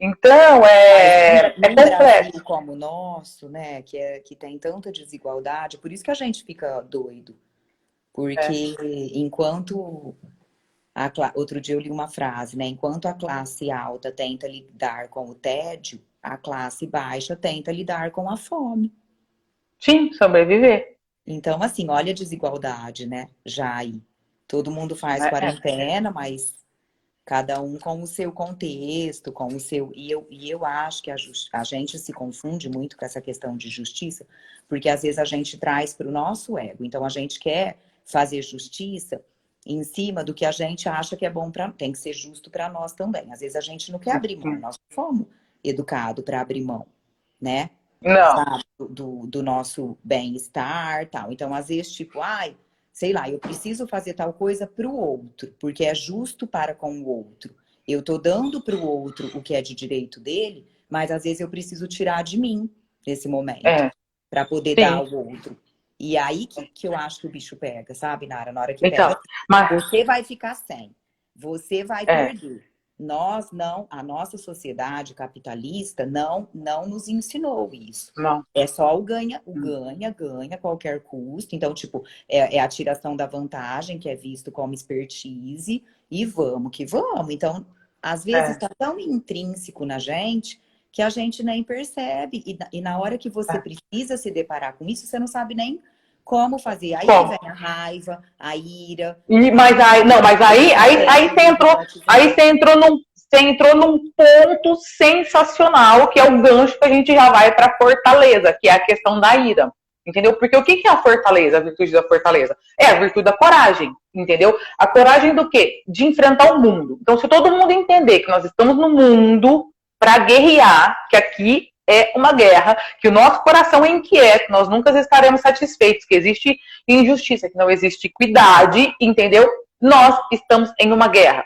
Então, é complexo. Brasil como o nosso, né, que tem tanta desigualdade, por isso que a gente fica doido. Porque enquanto... Outro dia eu li uma frase, né? Enquanto a classe alta tenta lidar com o tédio, a classe baixa tenta lidar com a fome. Sim, sobreviver. Então, assim, olha a desigualdade, né? Já aí. Todo mundo faz quarentena, mas... Cada um com o seu contexto, com o seu... E eu acho que a gente se confunde muito com essa questão de justiça, porque às vezes a gente traz para o nosso ego. Então, a gente quer fazer justiça em cima do que a gente acha que é bom para... Tem que ser justo para nós também. Às vezes a gente não quer abrir mão. Nós fomos educados para abrir mão, né? Não. sabe? Do nosso bem-estar, tal. Então, às vezes, tipo, ai, sei lá, eu preciso fazer tal coisa para o outro, porque é justo para com o outro. Eu tô dando para o outro o que é de direito dele, mas às vezes eu preciso tirar de mim nesse momento É, para poder dar sim. ao outro. E aí que eu acho que o bicho pega, sabe, Nara? Na hora que pega, Então, mas você vai ficar sem, você vai é, perder. Nós não, a nossa sociedade capitalista não nos ensinou isso. não. É só o ganha, ganha a qualquer custo. Então, tipo, é a tiração da vantagem, que é visto como expertise, e vamos que vamos. Então, às vezes É, está tão intrínseco na gente que a gente nem percebe. E na hora que você é. precisa se deparar com isso, você não sabe nem como fazer. Aí que vem Como? a raiva, a ira, Mas aí, não, mas aí você entrou num ponto sensacional, que é o gancho que a gente já vai para a fortaleza, que é a questão da ira. Entendeu? Porque o que é a fortaleza, a virtude da fortaleza? É a virtude da coragem, entendeu? A coragem do quê? De enfrentar o mundo. Então, se todo mundo entender que nós estamos no mundo para guerrear, que aqui é uma guerra, que o nosso coração é inquieto, nós nunca estaremos satisfeitos, que existe injustiça, que não existe equidade, entendeu? Nós estamos em uma guerra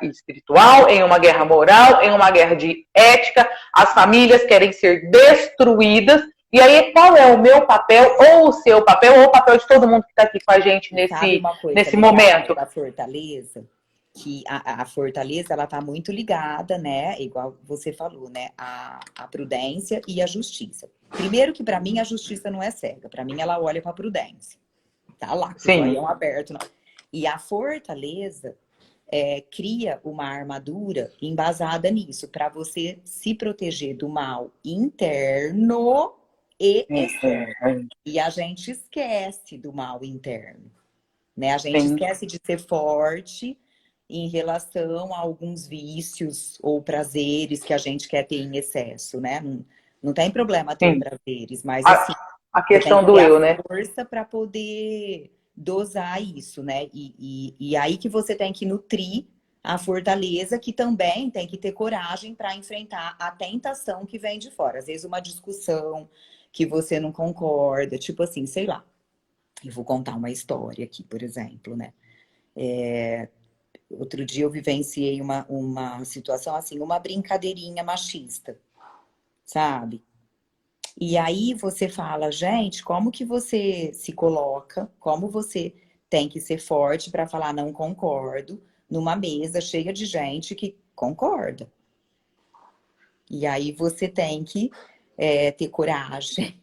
espiritual, em uma guerra moral, em uma guerra de ética. As famílias querem ser destruídas. E aí, qual é o meu papel, ou o seu papel, ou o papel de todo mundo que está aqui com a gente e sabe uma coisa nesse legal momento? da fortaleza? Que a fortaleza, ela tá muito ligada, né? Igual você falou, né? A prudência e a justiça. Primeiro que para mim a justiça não é cega. Para mim ela olha para a prudência. Tá lá, com o Sim, zoião aberto. Não. E a fortaleza cria uma armadura embasada nisso, para você se proteger do mal interno e externo. E a gente esquece do mal interno, né? A gente sim, esquece de ser forte em relação a alguns vícios ou prazeres que a gente quer ter em excesso, né? Não tem problema ter sim. prazeres, mas A, assim, a você tem questão que do ter a eu, né? força para poder dosar isso, né? E aí que você tem que nutrir a fortaleza, que também tem que ter coragem para enfrentar a tentação que vem de fora. Às vezes uma discussão que você não concorda, tipo assim, sei lá. Eu vou contar uma história aqui, por exemplo, né? Outro dia eu vivenciei uma situação assim, uma brincadeirinha machista, sabe? E aí você fala, gente, como que você se coloca, como você tem que ser forte para falar não concordo numa mesa cheia de gente que concorda. E aí você tem que ter coragem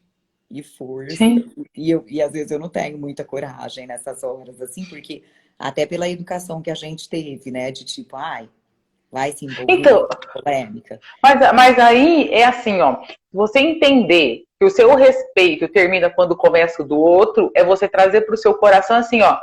e força. Sim. E às vezes eu não tenho muita coragem nessas horas, assim, porque até pela educação que a gente teve, né? De tipo, ai, vai se envolver Então, em polêmica. mas aí é assim, ó. Você entender que o seu respeito termina quando começa o do outro, é você trazer para o seu coração assim, ó.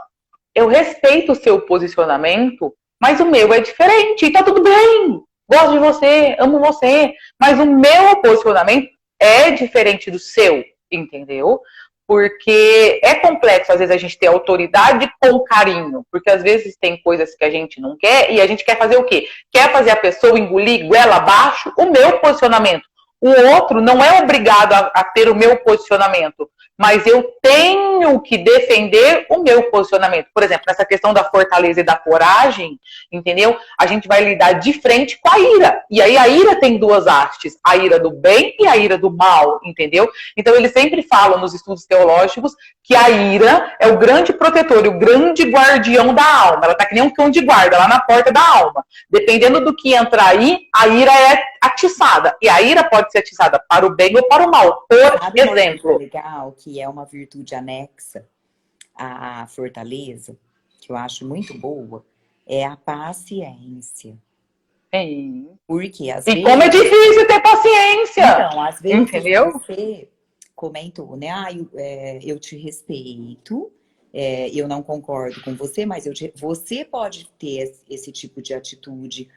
Eu respeito o seu posicionamento, mas o meu é diferente. E tá tudo bem. Gosto de você, amo você. Mas o meu posicionamento é diferente do seu, entendeu? Porque é complexo, às vezes, a gente ter autoridade com carinho. Porque às vezes tem coisas que a gente não quer e a gente quer fazer o quê? Quer fazer a pessoa engolir goela abaixo o meu posicionamento. O outro não é obrigado a ter o meu posicionamento, mas eu tenho que defender o meu posicionamento. Por exemplo, nessa questão da fortaleza e da coragem, entendeu? A gente vai lidar de frente com a ira. E aí a ira tem duas hastes, a ira do bem e a ira do mal, entendeu? Então eles sempre falam nos estudos teológicos que a ira é o grande protetor, o grande guardião da alma. Ela tá que nem um cão de guarda lá na porta da alma. Dependendo do que entrar aí, a ira é atiçada. E a ira pode ser atiçada para o bem ou para o mal. Por Sabe uma coisa exemplo, legal, que é uma virtude anexa à fortaleza, que eu acho muito boa, é a paciência. sim. Porque às E como é vezes, difícil ter paciência, então, às vezes entendeu? você comentou, né? Ah, eu te respeito, eu não concordo com você, mas você pode ter esse tipo de atitude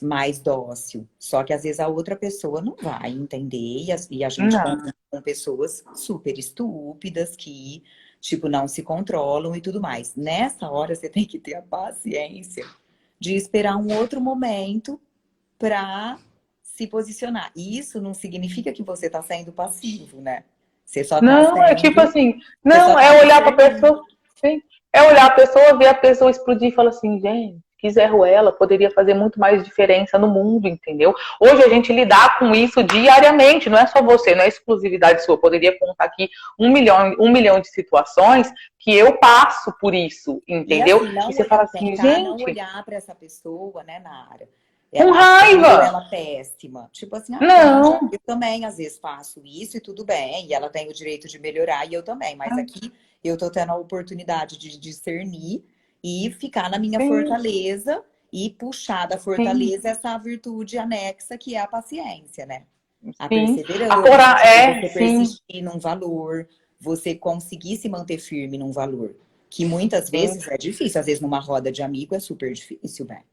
mais dócil. Só que às vezes a outra pessoa não vai entender e a gente Não. convive com pessoas super estúpidas que, tipo, não se controlam e tudo mais. Nessa hora você tem que ter a paciência de esperar um outro momento para se posicionar. E isso não significa que você tá sendo passivo, né? Você só tá Não, é tipo sendo... assim, Você só não, tá é olhar pra observando. pessoa, sim, é olhar a pessoa, ver a pessoa explodir e falar assim, gente, quiser ela poderia fazer muito mais diferença no mundo, entendeu? Hoje a gente lidar com isso diariamente, não é só você, não é exclusividade sua. Eu poderia contar aqui 1 milhão de situações que eu passo por isso, E entendeu? assim, E não você olhar, fala assim, tentar não gente, olhar para essa pessoa, né, Nara, com achando raiva. ela péssima. Tipo assim, ah, não, Não, eu também às vezes faço isso e tudo bem, e ela tem o direito de melhorar e eu também, mas aqui eu tô tendo a oportunidade de discernir e ficar na minha sim, fortaleza e puxar da sim, fortaleza essa virtude anexa que é a paciência, né? A sim. perseverança, tipo, você Sim, persistir num valor, você conseguir se manter firme num valor, que muitas sim, vezes é difícil. Às vezes, numa roda de amigo é super difícil, né?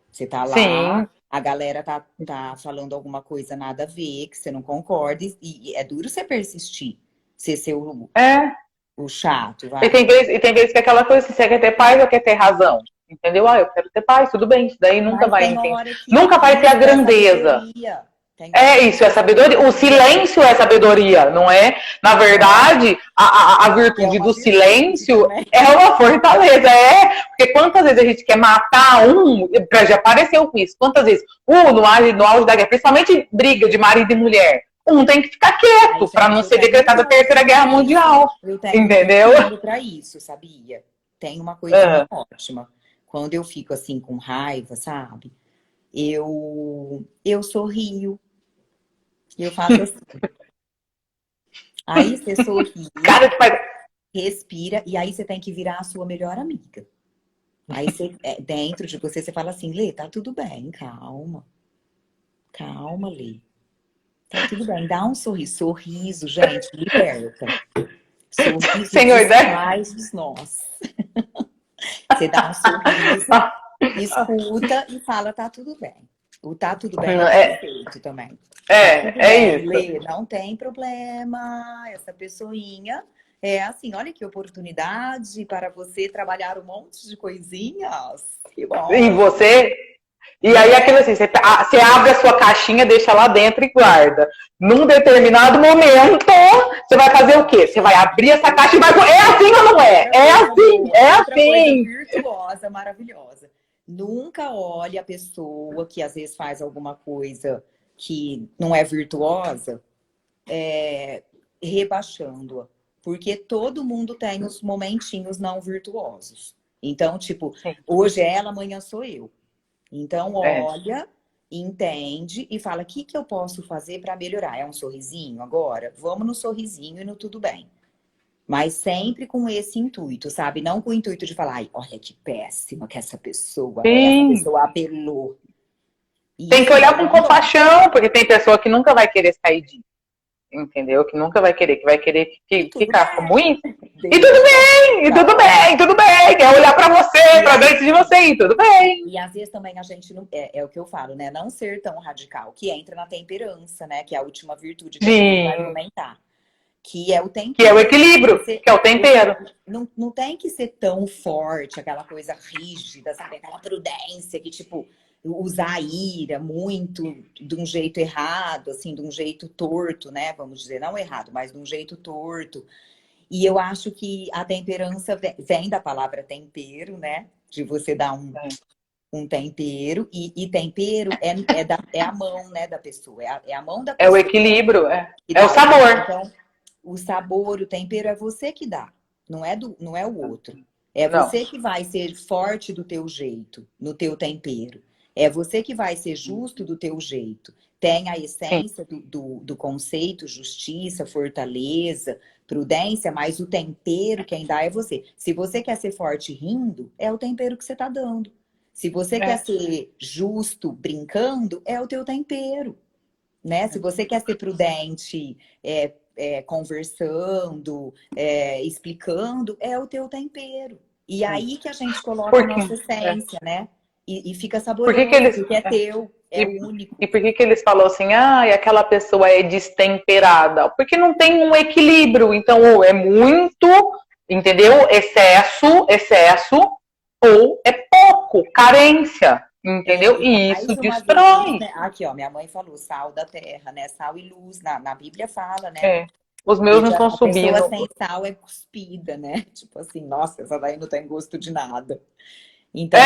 Você tá lá, sim. a galera tá falando alguma coisa nada a ver, que você não concorda, e é duro você persistir, ser É. o chato, E vai. tem vezes que é aquela coisa, se você quer ter paz ou quer ter razão. Entendeu? Ah, eu quero ter paz, tudo bem. Isso daí nunca Mas vai tem entender. hora que Nunca vai ter a isso é grandeza. sabedoria. Tem hora É que isso, isso é é sabedoria. O sabedoria, silêncio é sabedoria, não é? Na é, verdade, a é virtude uma do virtude silêncio também. é uma fortaleza. É, porque quantas vezes a gente quer matar um, já apareceu com isso, quantas vezes, no auge da guerra, principalmente briga de marido e mulher, um tem que ficar Ai, quieto para não gente, eu ser tenho um decretada a Terceira truque Guerra pra isso. Mundial. Eu tenho um Entendeu? truquinho pra isso, sabia? Tem uma coisinha Ah, ótima. Quando eu fico assim com raiva, sabe? Eu sorrio. Eu faço assim. Aí você sorri, cara que faz. respira, e aí você tem que virar a sua melhor amiga. Aí você, dentro de você, você fala assim, Lê, tá tudo bem, calma. Calma, Lê. Tá tudo bem. Dá um sorriso. Sorriso, gente, liberta. Sorriso Senhor, né? desfaz os nós. Você dá um sorriso, escuta e fala, tá tudo bem. O tá tudo bem é É, perfeito também. Tá tudo é bem, isso. Lê, não tem problema. Essa pessoinha é assim, olha que oportunidade para você trabalhar um monte de coisinhas. Que E bom, você. E aí, aquilo né? assim, você abre a sua caixinha, deixa lá dentro e guarda. Num determinado momento, você vai fazer o quê? Você vai abrir essa caixa e vai. É assim ou não é? Outra É coisa assim, boa, é outra coisa assim. virtuosa, maravilhosa. Nunca olhe a pessoa que às vezes faz alguma coisa que não é virtuosa, rebaixando-a. Porque todo mundo tem os momentinhos não virtuosos. Então, tipo, Sim, hoje é ela, amanhã sou eu. Então, é. olha, entende e fala: o que que eu posso fazer para melhorar? É um sorrisinho agora? Vamos no sorrisinho e no tudo bem. Mas sempre com esse intuito, sabe? Não com o intuito de falar, ai, olha que péssima que essa pessoa é, essa Sim. pessoa apelou. Tem que Isso olhar daí com não dá. compaixão, porque tem pessoa que nunca vai querer sair disso. Entendeu? Que nunca vai querer, que vai querer E tudo ficar como bem. isso. E tudo Deixa. bem, e Tá tudo bem, ótimo. tudo bem. É olhar pra você, E, pra dentro de você, e tudo bem. e às vezes também a gente não. É o que eu falo, né? Não ser tão radical, que entra na temperança, né? Que é a última virtude que a gente vai Sim. comentar. Que é o Que é o tempero. equilíbrio, que é o tempero. Não tem que ser tão forte, aquela coisa rígida, sabe? Aquela prudência que, tipo, usar a ira muito de um jeito errado, assim, de um jeito torto, né? Vamos dizer, não errado, mas de um jeito torto. E eu acho que a temperança vem da palavra tempero, né? De você dar um tempero, e tempero é a mão, né, da pessoa, é a mão da É o pessoa equilíbrio, que é o dá o sabor. tempero. Então, o sabor, o tempero é você que dá, não é o outro. É Não. você que vai ser forte do teu jeito, no teu tempero. É você que vai ser justo do teu jeito. Tem a Sim. essência do conceito, justiça, fortaleza, prudência, mas o tempero quem dá é você. Se você quer ser forte rindo, é o tempero que você está dando. Se você quer É. ser justo brincando, é o teu tempero, né? Se você quer ser prudente, conversando, explicando, é o teu tempero. E aí que a gente coloca a Por quê? nossa É. essência, né? E fica Por que que saboroso, eles. porque é teu, é E, único. e por que que eles falam assim, ah, e aquela pessoa é destemperada? Porque não tem um equilíbrio. Então, ou é muito, entendeu? Excesso, ou é pouco, carência. entendeu? E E mais isso uma vez, destrói. né? Aqui, ó, minha mãe falou sal da terra, né? Sal e luz. Na Bíblia fala, né? É. Os meus E não que estão a pessoa subindo. sem sal é cuspida, né? Tipo assim, nossa, essa daí não tem gosto de nada. Então,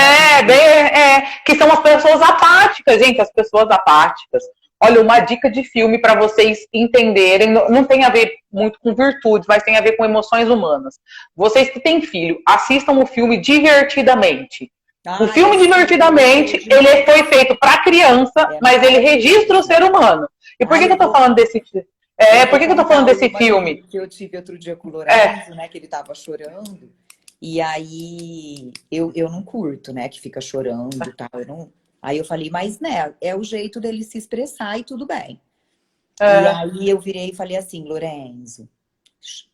Que são as pessoas apáticas, gente, as pessoas apáticas. Olha, uma dica de filme para vocês entenderem, não tem a ver muito com virtudes, mas tem a ver com emoções humanas. Vocês que têm filho, assistam o filme Divertidamente. O ai, filme assisti, eu gostei Divertidamente, ele demais. foi feito para criança, É mas ele registra o maravilhoso. ser humano. E por que, Ai, que eu tô falando desse eu por vou que, que eu tô contar falando desse uma filme? que eu tive outro dia com o É, Lorenzo, né? Que ele tava chorando. E aí eu não curto, né? Que fica chorando e tal. Eu não... Aí eu falei, mas né, é o jeito dele se expressar e tudo bem. E é, aí eu virei e falei assim, Lorenzo,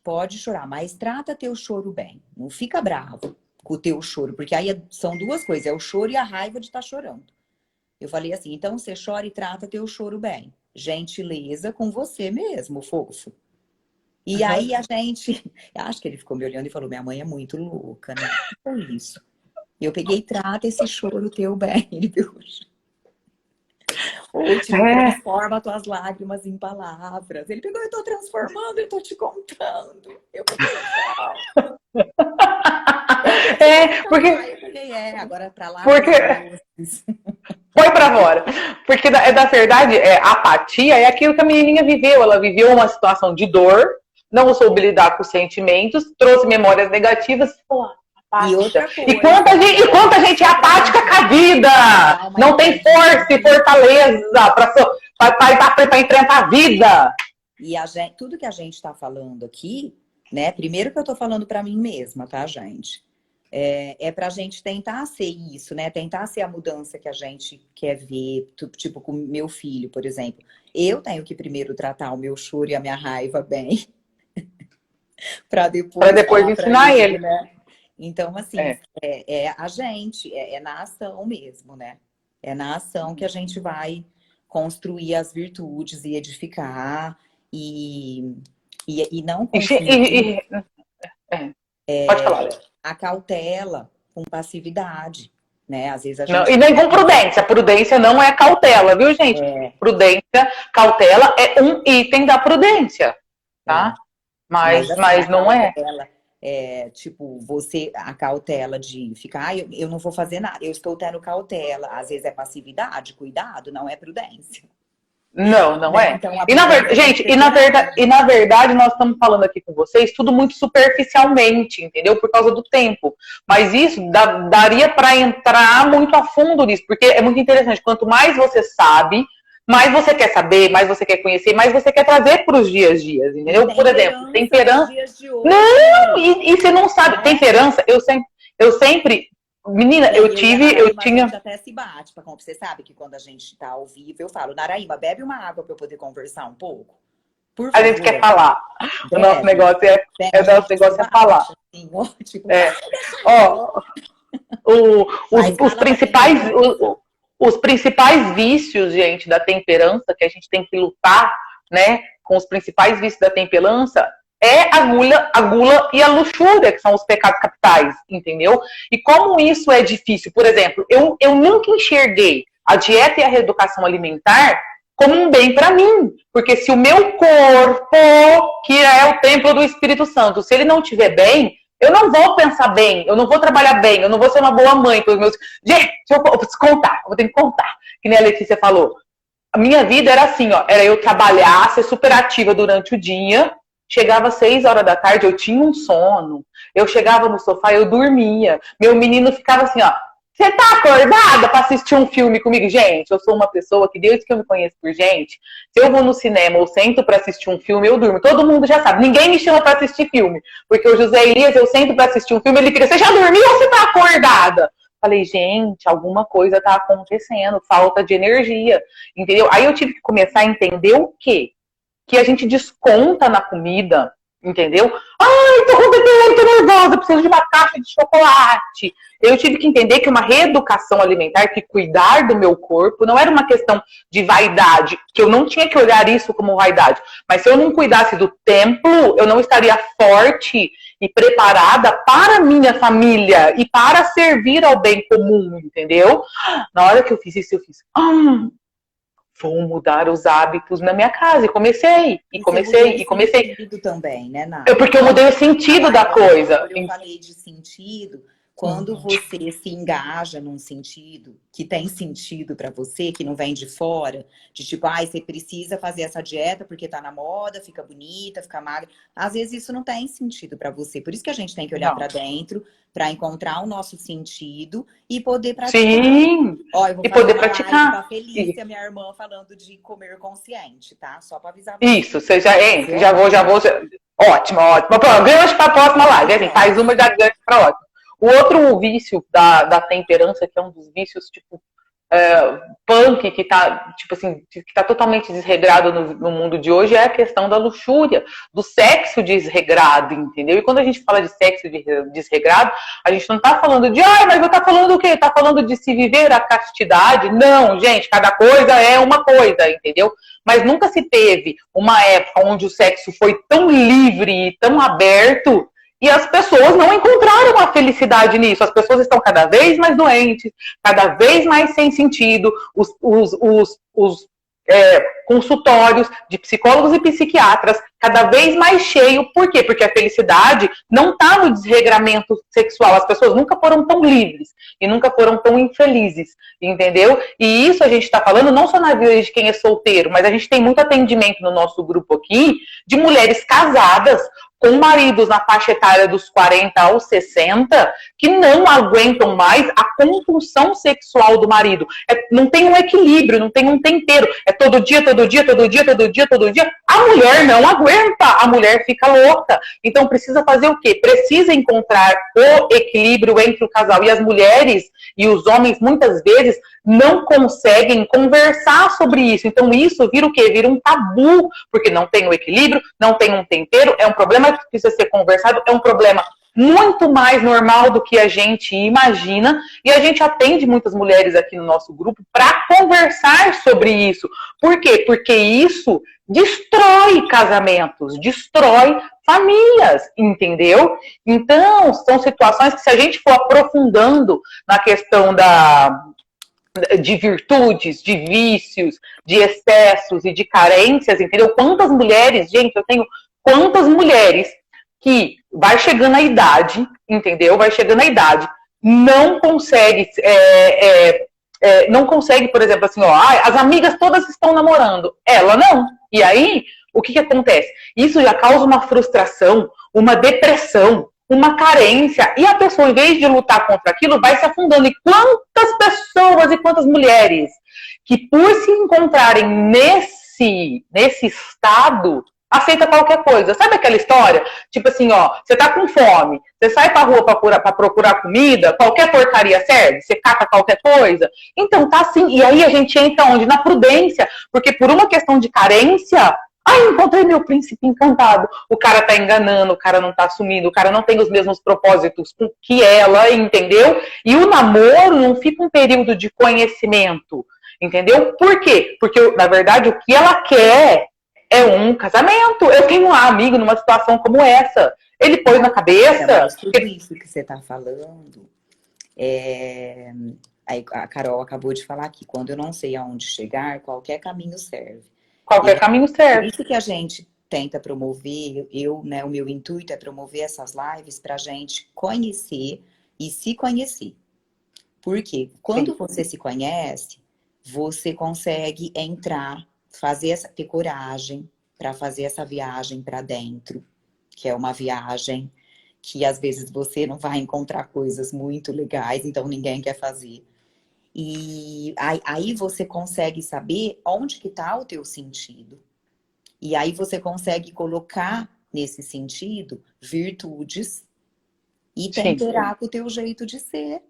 pode chorar, mas trata teu choro bem. Não fica bravo com o teu choro, porque aí são duas coisas, é o choro e a raiva de estar chorando. Eu falei assim, então você chora e trata teu choro bem. Gentileza com você mesmo, fofo. E aí a gente, acho que ele ficou me olhando e falou, minha mãe é muito louca, né? Foi isso. E eu peguei, trata esse choro teu bem, ele viu? Ou tipo, é, transforma tuas lágrimas em palavras. Ele pegou, eu tô transformando, eu tô te contando. Eu peguei, eu vou te porque, contar. Eu peguei, agora pra lágrimas porque doces. foi pra fora. Porque, da verdade, apatia é aquilo que a menininha viveu. Ela viveu uma situação de dor, não soube lidar com os sentimentos, trouxe memórias negativas e ficou E apática. outra coisa, E quanta gente é apática com a vida! dá uma Não tem força e entradinha. fortaleza para enfrentar a vida. E tudo que a gente tá falando aqui, né? Primeiro que eu tô falando pra mim mesma, tá, gente? É pra gente tentar ser isso, né? Tentar ser a mudança que a gente quer ver, tipo com meu filho, por exemplo. Eu tenho que primeiro tratar o meu choro e a minha raiva bem, para Para depois depois falar para ensinar ele, ele. né? Então, assim, É. a gente, é na ação mesmo, né? É na ação que a gente vai construir as virtudes e edificar e não confundir Pode falar. a cautela com passividade, né? Às vezes a Não, gente e nem com prudência. Prudência não é cautela, viu, gente? Prudência, cautela é um item da prudência, tá? Mas assim, Mas a não é. cautela tipo, a cautela de ficar, eu não vou fazer nada, eu estou tendo cautela. Às vezes é passividade, cuidado, não é prudência. Não, não Né? é. Então, a E na verdade, prudência tem gente, que ser e na verdade nós estamos falando aqui com vocês tudo muito superficialmente, entendeu? Por causa do tempo. Mas isso daria para entrar muito a fundo nisso, porque é muito interessante. Quanto mais você sabe, mais você quer saber, mais você quer conhecer, mais você quer trazer para os dias a dias, entendeu? Por exemplo, temperança. dias de hoje, Não, e você não sabe. né? Temperança, eu sempre. Menina, E eu a Naraíma, a tinha. gente até se bate. Você sabe que quando a gente tá ao vivo, eu falo, Naraíma, bebe uma água para eu poder conversar um pouco. Por A gente favor. quer falar. O nosso negócio é falar. Assim, ó, tipo, Ó, os principais vícios, gente, da temperança, que a gente tem que lutar, né, com os principais vícios da temperança, é a gula e a luxúria, que são os pecados capitais, entendeu? E como isso é difícil, por exemplo, eu nunca enxerguei a dieta e a reeducação alimentar como um bem para mim, porque se o meu corpo, que é o templo do Espírito Santo, se ele não estiver bem, eu não vou pensar bem, eu não vou trabalhar bem, eu não vou ser uma boa mãe para os meus... Gente, eu preciso contar, eu vou ter que contar, que nem a Letícia falou. A minha vida era assim, ó, era eu trabalhar, ser super ativa durante o dia, chegava às 6 horas da tarde, eu tinha um sono, eu chegava no sofá, eu dormia, meu menino ficava assim, ó, você tá acordada para assistir um filme comigo? Gente, eu sou uma pessoa que desde que eu me conheço por gente, se eu vou no cinema ou sento para assistir um filme, eu durmo. Todo mundo já sabe, ninguém me chama para assistir filme, porque o José Elias, eu sento para assistir um filme, ele fica, você já dormiu ou você tá acordada? Falei, gente, alguma coisa tá acontecendo, falta de energia, entendeu? Aí eu tive que começar a entender o quê? Que a gente desconta na comida, entendeu? Ai, tô com TPM, tô nervosa, preciso de uma caixa de chocolate. Eu tive que entender que uma reeducação alimentar, que cuidar do meu corpo, não era uma questão de vaidade, que eu não tinha que olhar isso como vaidade. Mas se eu não cuidasse do templo, eu não estaria forte e preparada para a minha família e para servir ao bem comum, entendeu? Na hora que eu fiz isso, eu fiz, vou mudar os hábitos na minha casa. E comecei. Sentido também, né, Nath? Porque eu mudei o sentido da coisa. Eu falei de sentido. Quando você se engaja num sentido que tem sentido pra você, que não vem de fora, de tipo, você precisa fazer essa dieta porque tá na moda, fica bonita, fica magra. Às vezes isso não tem sentido pra você. Por isso que a gente tem que olhar pra dentro, pra encontrar o nosso sentido e poder praticar. Sim, eu vou e poder praticar. Tá feliz, a minha irmã falando de comer consciente, tá? Só pra avisar você. Isso, você já vou. Ótimo. Gancho pra próxima live. Assim, faz uma e dá gancho pra ótimo. O outro vício da temperança, que é um dos vícios, tipo, punk, que tá, tipo assim, que tá totalmente desregrado no mundo de hoje, é a questão da luxúria, do sexo desregrado, entendeu? E quando a gente fala de sexo desregrado, a gente não tá falando de, mas eu tá falando o quê? Tá falando de se viver a castidade? Não, gente, cada coisa é uma coisa, entendeu? Mas nunca se teve uma época onde o sexo foi tão livre e tão aberto. E as pessoas não encontraram a felicidade nisso. As pessoas estão cada vez mais doentes, cada vez mais sem sentido. Os consultórios de psicólogos e psiquiatras cada vez mais cheio. Por quê? Porque a felicidade não está no desregramento sexual. As pessoas nunca foram tão livres e nunca foram tão infelizes, entendeu? E isso a gente está falando não só na vida de quem é solteiro, mas a gente tem muito atendimento no nosso grupo aqui de mulheres casadas com maridos na faixa etária dos 40 aos 60, que não aguentam mais a compulsão sexual do marido. Não tem um equilíbrio, não tem um tempero. É todo dia. A mulher não aguenta, a mulher fica louca. Então precisa fazer o quê? Precisa encontrar o equilíbrio entre o casal. E as mulheres e os homens, muitas vezes, não conseguem conversar sobre isso. Então isso vira o quê? Vira um tabu, porque não tem o equilíbrio, não tem um tempero, é um problema que precisa ser conversado, é um problema muito mais normal do que a gente imagina, e a gente atende muitas mulheres aqui no nosso grupo para conversar sobre isso. Por quê? Porque isso destrói casamentos, destrói famílias, entendeu? Então, são situações que, se a gente for aprofundando na questão de virtudes, de vícios, de excessos e de carências, entendeu? Quantas mulheres, gente, eu tenho quantas mulheres que vai chegando a idade, entendeu? Vai chegando a idade, não consegue, não consegue, por exemplo, assim, as amigas todas estão namorando, ela não. E aí, o que acontece? Isso já causa uma frustração, uma depressão, uma carência, e a pessoa, em vez de lutar contra aquilo, vai se afundando. E quantas pessoas e quantas mulheres que, por se encontrarem nesse estado, aceita qualquer coisa. Sabe aquela história? Tipo assim, você tá com fome, você sai pra rua pra procurar comida, qualquer porcaria serve, você cata qualquer coisa. Então tá assim, e aí a gente entra onde? Na prudência, porque por uma questão de carência, encontrei meu príncipe encantado. O cara tá enganando, o cara não tá assumindo, o cara não tem os mesmos propósitos que ela, entendeu? E o namoro não fica um período de conhecimento, entendeu? Por quê? Porque, na verdade, o que ela quer é um casamento. Eu tenho um amigo numa situação como essa. Ele pôs na cabeça... Mas tudo isso que você tá falando, aí a Carol acabou de falar aqui, quando eu não sei aonde chegar, qualquer caminho serve. Qualquer caminho serve. Por isso que a gente tenta promover, o meu intuito é promover essas lives pra gente conhecer e se conhecer. Porque quando você se conhece, você consegue entrar, ter coragem para fazer essa viagem para dentro, que é uma viagem que às vezes você não vai encontrar coisas muito legais, então ninguém quer fazer. E aí você consegue saber onde que está o teu sentido. E aí você consegue colocar nesse sentido virtudes e temperar com o teu jeito de ser.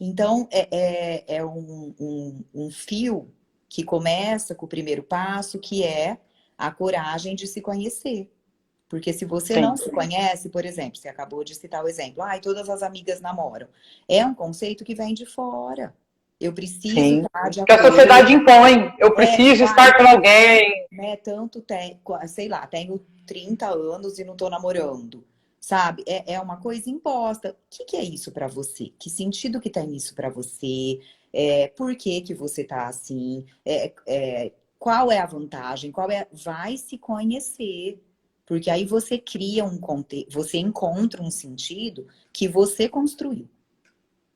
Então, é um fio que começa com o primeiro passo, que é a coragem de se conhecer. Porque se você não se conhece, por exemplo, você acabou de citar o exemplo, todas as amigas namoram. É um conceito que vem de fora. Eu preciso estar de acordo. Que a sociedade impõe. Eu preciso estar com alguém. Né, tanto sei lá, tenho 30 anos e não tô namorando. sabe? É uma coisa imposta. O que é isso pra você? Que sentido que tem isso pra você? Por que que você tá assim? Qual é a vantagem? Vai se conhecer. Porque aí você cria um contexto, você encontra um sentido que você construiu.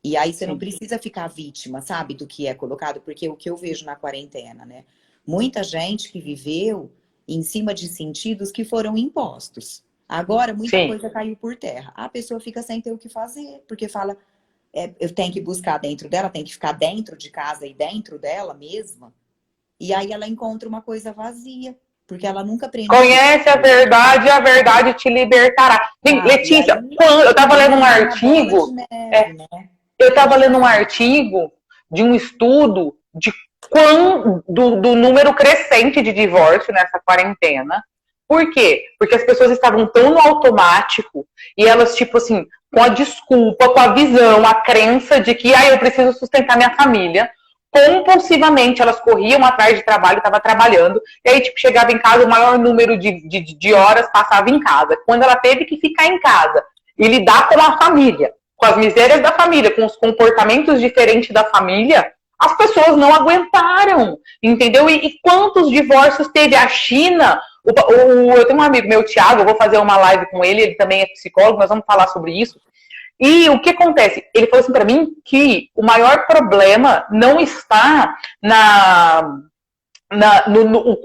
E aí você não Sim. precisa ficar vítima, sabe, do que é colocado, porque o que eu vejo na quarentena, né? Muita gente que viveu em cima de sentidos que foram impostos. Agora, muita Sim. coisa caiu por terra. A pessoa fica sem ter o que fazer, porque fala, eu tenho que buscar dentro dela, tenho que ficar dentro de casa e dentro dela mesma. E aí ela encontra uma coisa vazia, porque ela nunca preencheu. Conhece a verdade e a verdade te libertará. Letícia, eu estava lendo um artigo. Eu estava lendo um artigo de um estudo do número crescente de divórcio nessa quarentena. Por quê? Porque as pessoas estavam tão no automático e elas, tipo assim, com a desculpa, com a visão, a crença de que eu preciso sustentar minha família. Compulsivamente, elas corriam atrás de trabalho, estava trabalhando, e aí, tipo, chegava em casa, o maior número de horas passava em casa. Quando ela teve que ficar em casa e lidar com a família, com as misérias da família, com os comportamentos diferentes da família, as pessoas não aguentaram, entendeu? E quantos divórcios teve? A China, eu tenho um amigo meu, Thiago, eu vou fazer uma live com ele, ele também é psicólogo, nós vamos falar sobre isso. E o que acontece? Ele falou assim para mim que o maior problema não está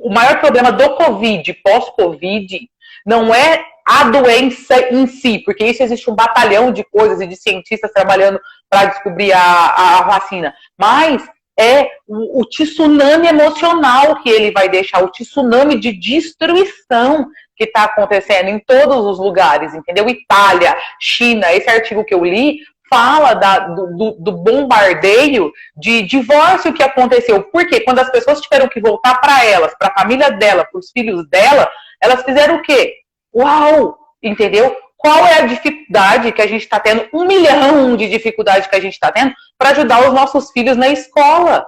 o maior problema do Covid, pós-Covid, não é a doença em si, porque isso existe um batalhão de coisas e de cientistas trabalhando para descobrir a vacina, mas é o tsunami emocional que ele vai deixar, o tsunami de destruição que está acontecendo em todos os lugares, entendeu? Itália, China, esse artigo que eu li fala do bombardeio de divórcio que aconteceu. Porque quando as pessoas tiveram que voltar para elas, para a família dela, para os filhos dela, elas fizeram o quê? Uau! Entendeu? Qual é a dificuldade que a gente está tendo? 1 milhão de dificuldades que a gente está tendo para ajudar os nossos filhos na escola.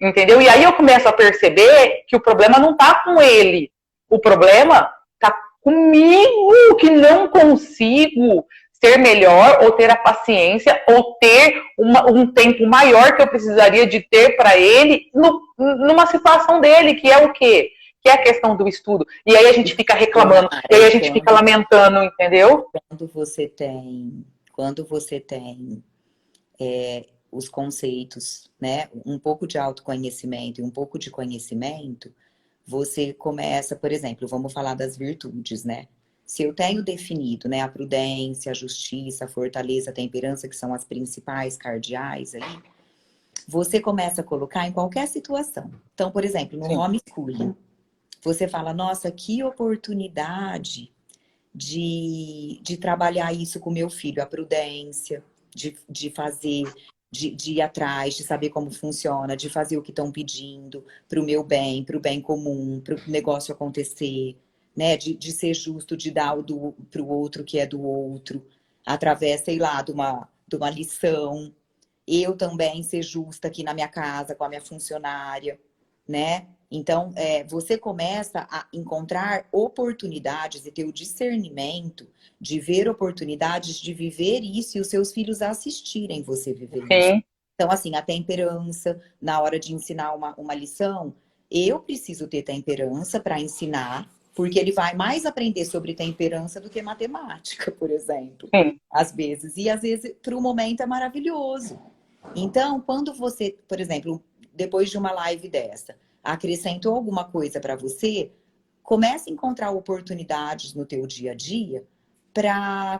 Entendeu? E aí eu começo a perceber que o problema não está com ele. O problema está comigo, que não consigo ser melhor, ou ter a paciência, ou ter um tempo maior que eu precisaria de ter para ele numa situação dele, que é o quê? Que é a questão do estudo. E aí a gente fica reclamando, e aí a gente fica lamentando, entendeu? Quando você tem os conceitos, né, um pouco de autoconhecimento e um pouco de conhecimento, você começa, por exemplo, vamos falar das virtudes, né? Se eu tenho definido, né, a prudência, a justiça, a fortaleza, a temperança, que são as principais cardeais aí, você começa a colocar em qualquer situação. Então, por exemplo, no homeschooling, você fala, nossa, que oportunidade de trabalhar isso com meu filho, a prudência, de fazer, de ir atrás, de saber como funciona, de fazer o que estão pedindo para o meu bem, para o bem comum, para o negócio acontecer, né? De ser justo, de dar para o outro que é do outro, através, sei lá, de uma lição. Eu também ser justa aqui na minha casa, com a minha funcionária, né? Então, você começa a encontrar oportunidades e ter o discernimento de ver oportunidades de viver isso e os seus filhos assistirem você viver isso. Então, assim, a temperança, na hora de ensinar uma lição, eu preciso ter temperança para ensinar, porque ele vai mais aprender sobre temperança do que matemática, por exemplo. Às vezes. E às vezes, para o momento, é maravilhoso. Então, quando você, por exemplo, depois de uma live dessa, acrescentou alguma coisa para você, comece a encontrar oportunidades no teu dia a dia para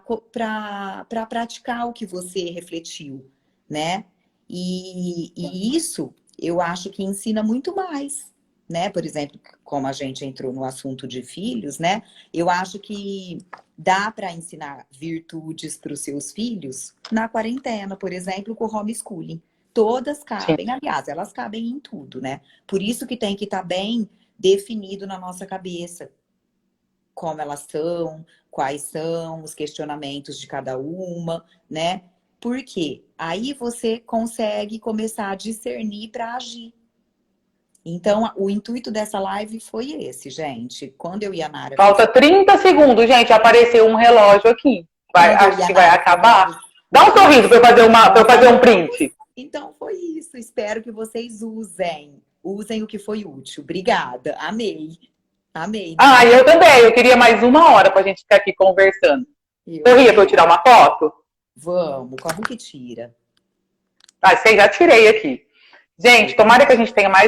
praticar o que você refletiu, né? E isso eu acho que ensina muito mais, né? Por exemplo, como a gente entrou no assunto de filhos, né? Eu acho que dá para ensinar virtudes para os seus filhos na quarentena, por exemplo, com o homeschooling. Todas cabem, aliás, elas cabem em tudo, né? Por isso que tem que estar bem definido na nossa cabeça como elas são, quais são os questionamentos de cada uma, né? Porque aí você consegue começar a discernir para agir. Então, o intuito dessa live foi esse, gente. Quando eu e a Nara... Falta 30 segundos, gente. Apareceu um relógio aqui. Acho que vai acabar. Dá um sorriso pra eu fazer um print. Então foi isso. Espero que vocês usem. Usem o que foi útil. Obrigada. Amei. Amei. Ah, eu também. Eu queria mais 1 hora pra gente ficar aqui conversando. Corria pra eu tirar uma foto? Vamos, como que tira? Ah, sei, já tirei aqui. Gente, tomara que a gente tenha mais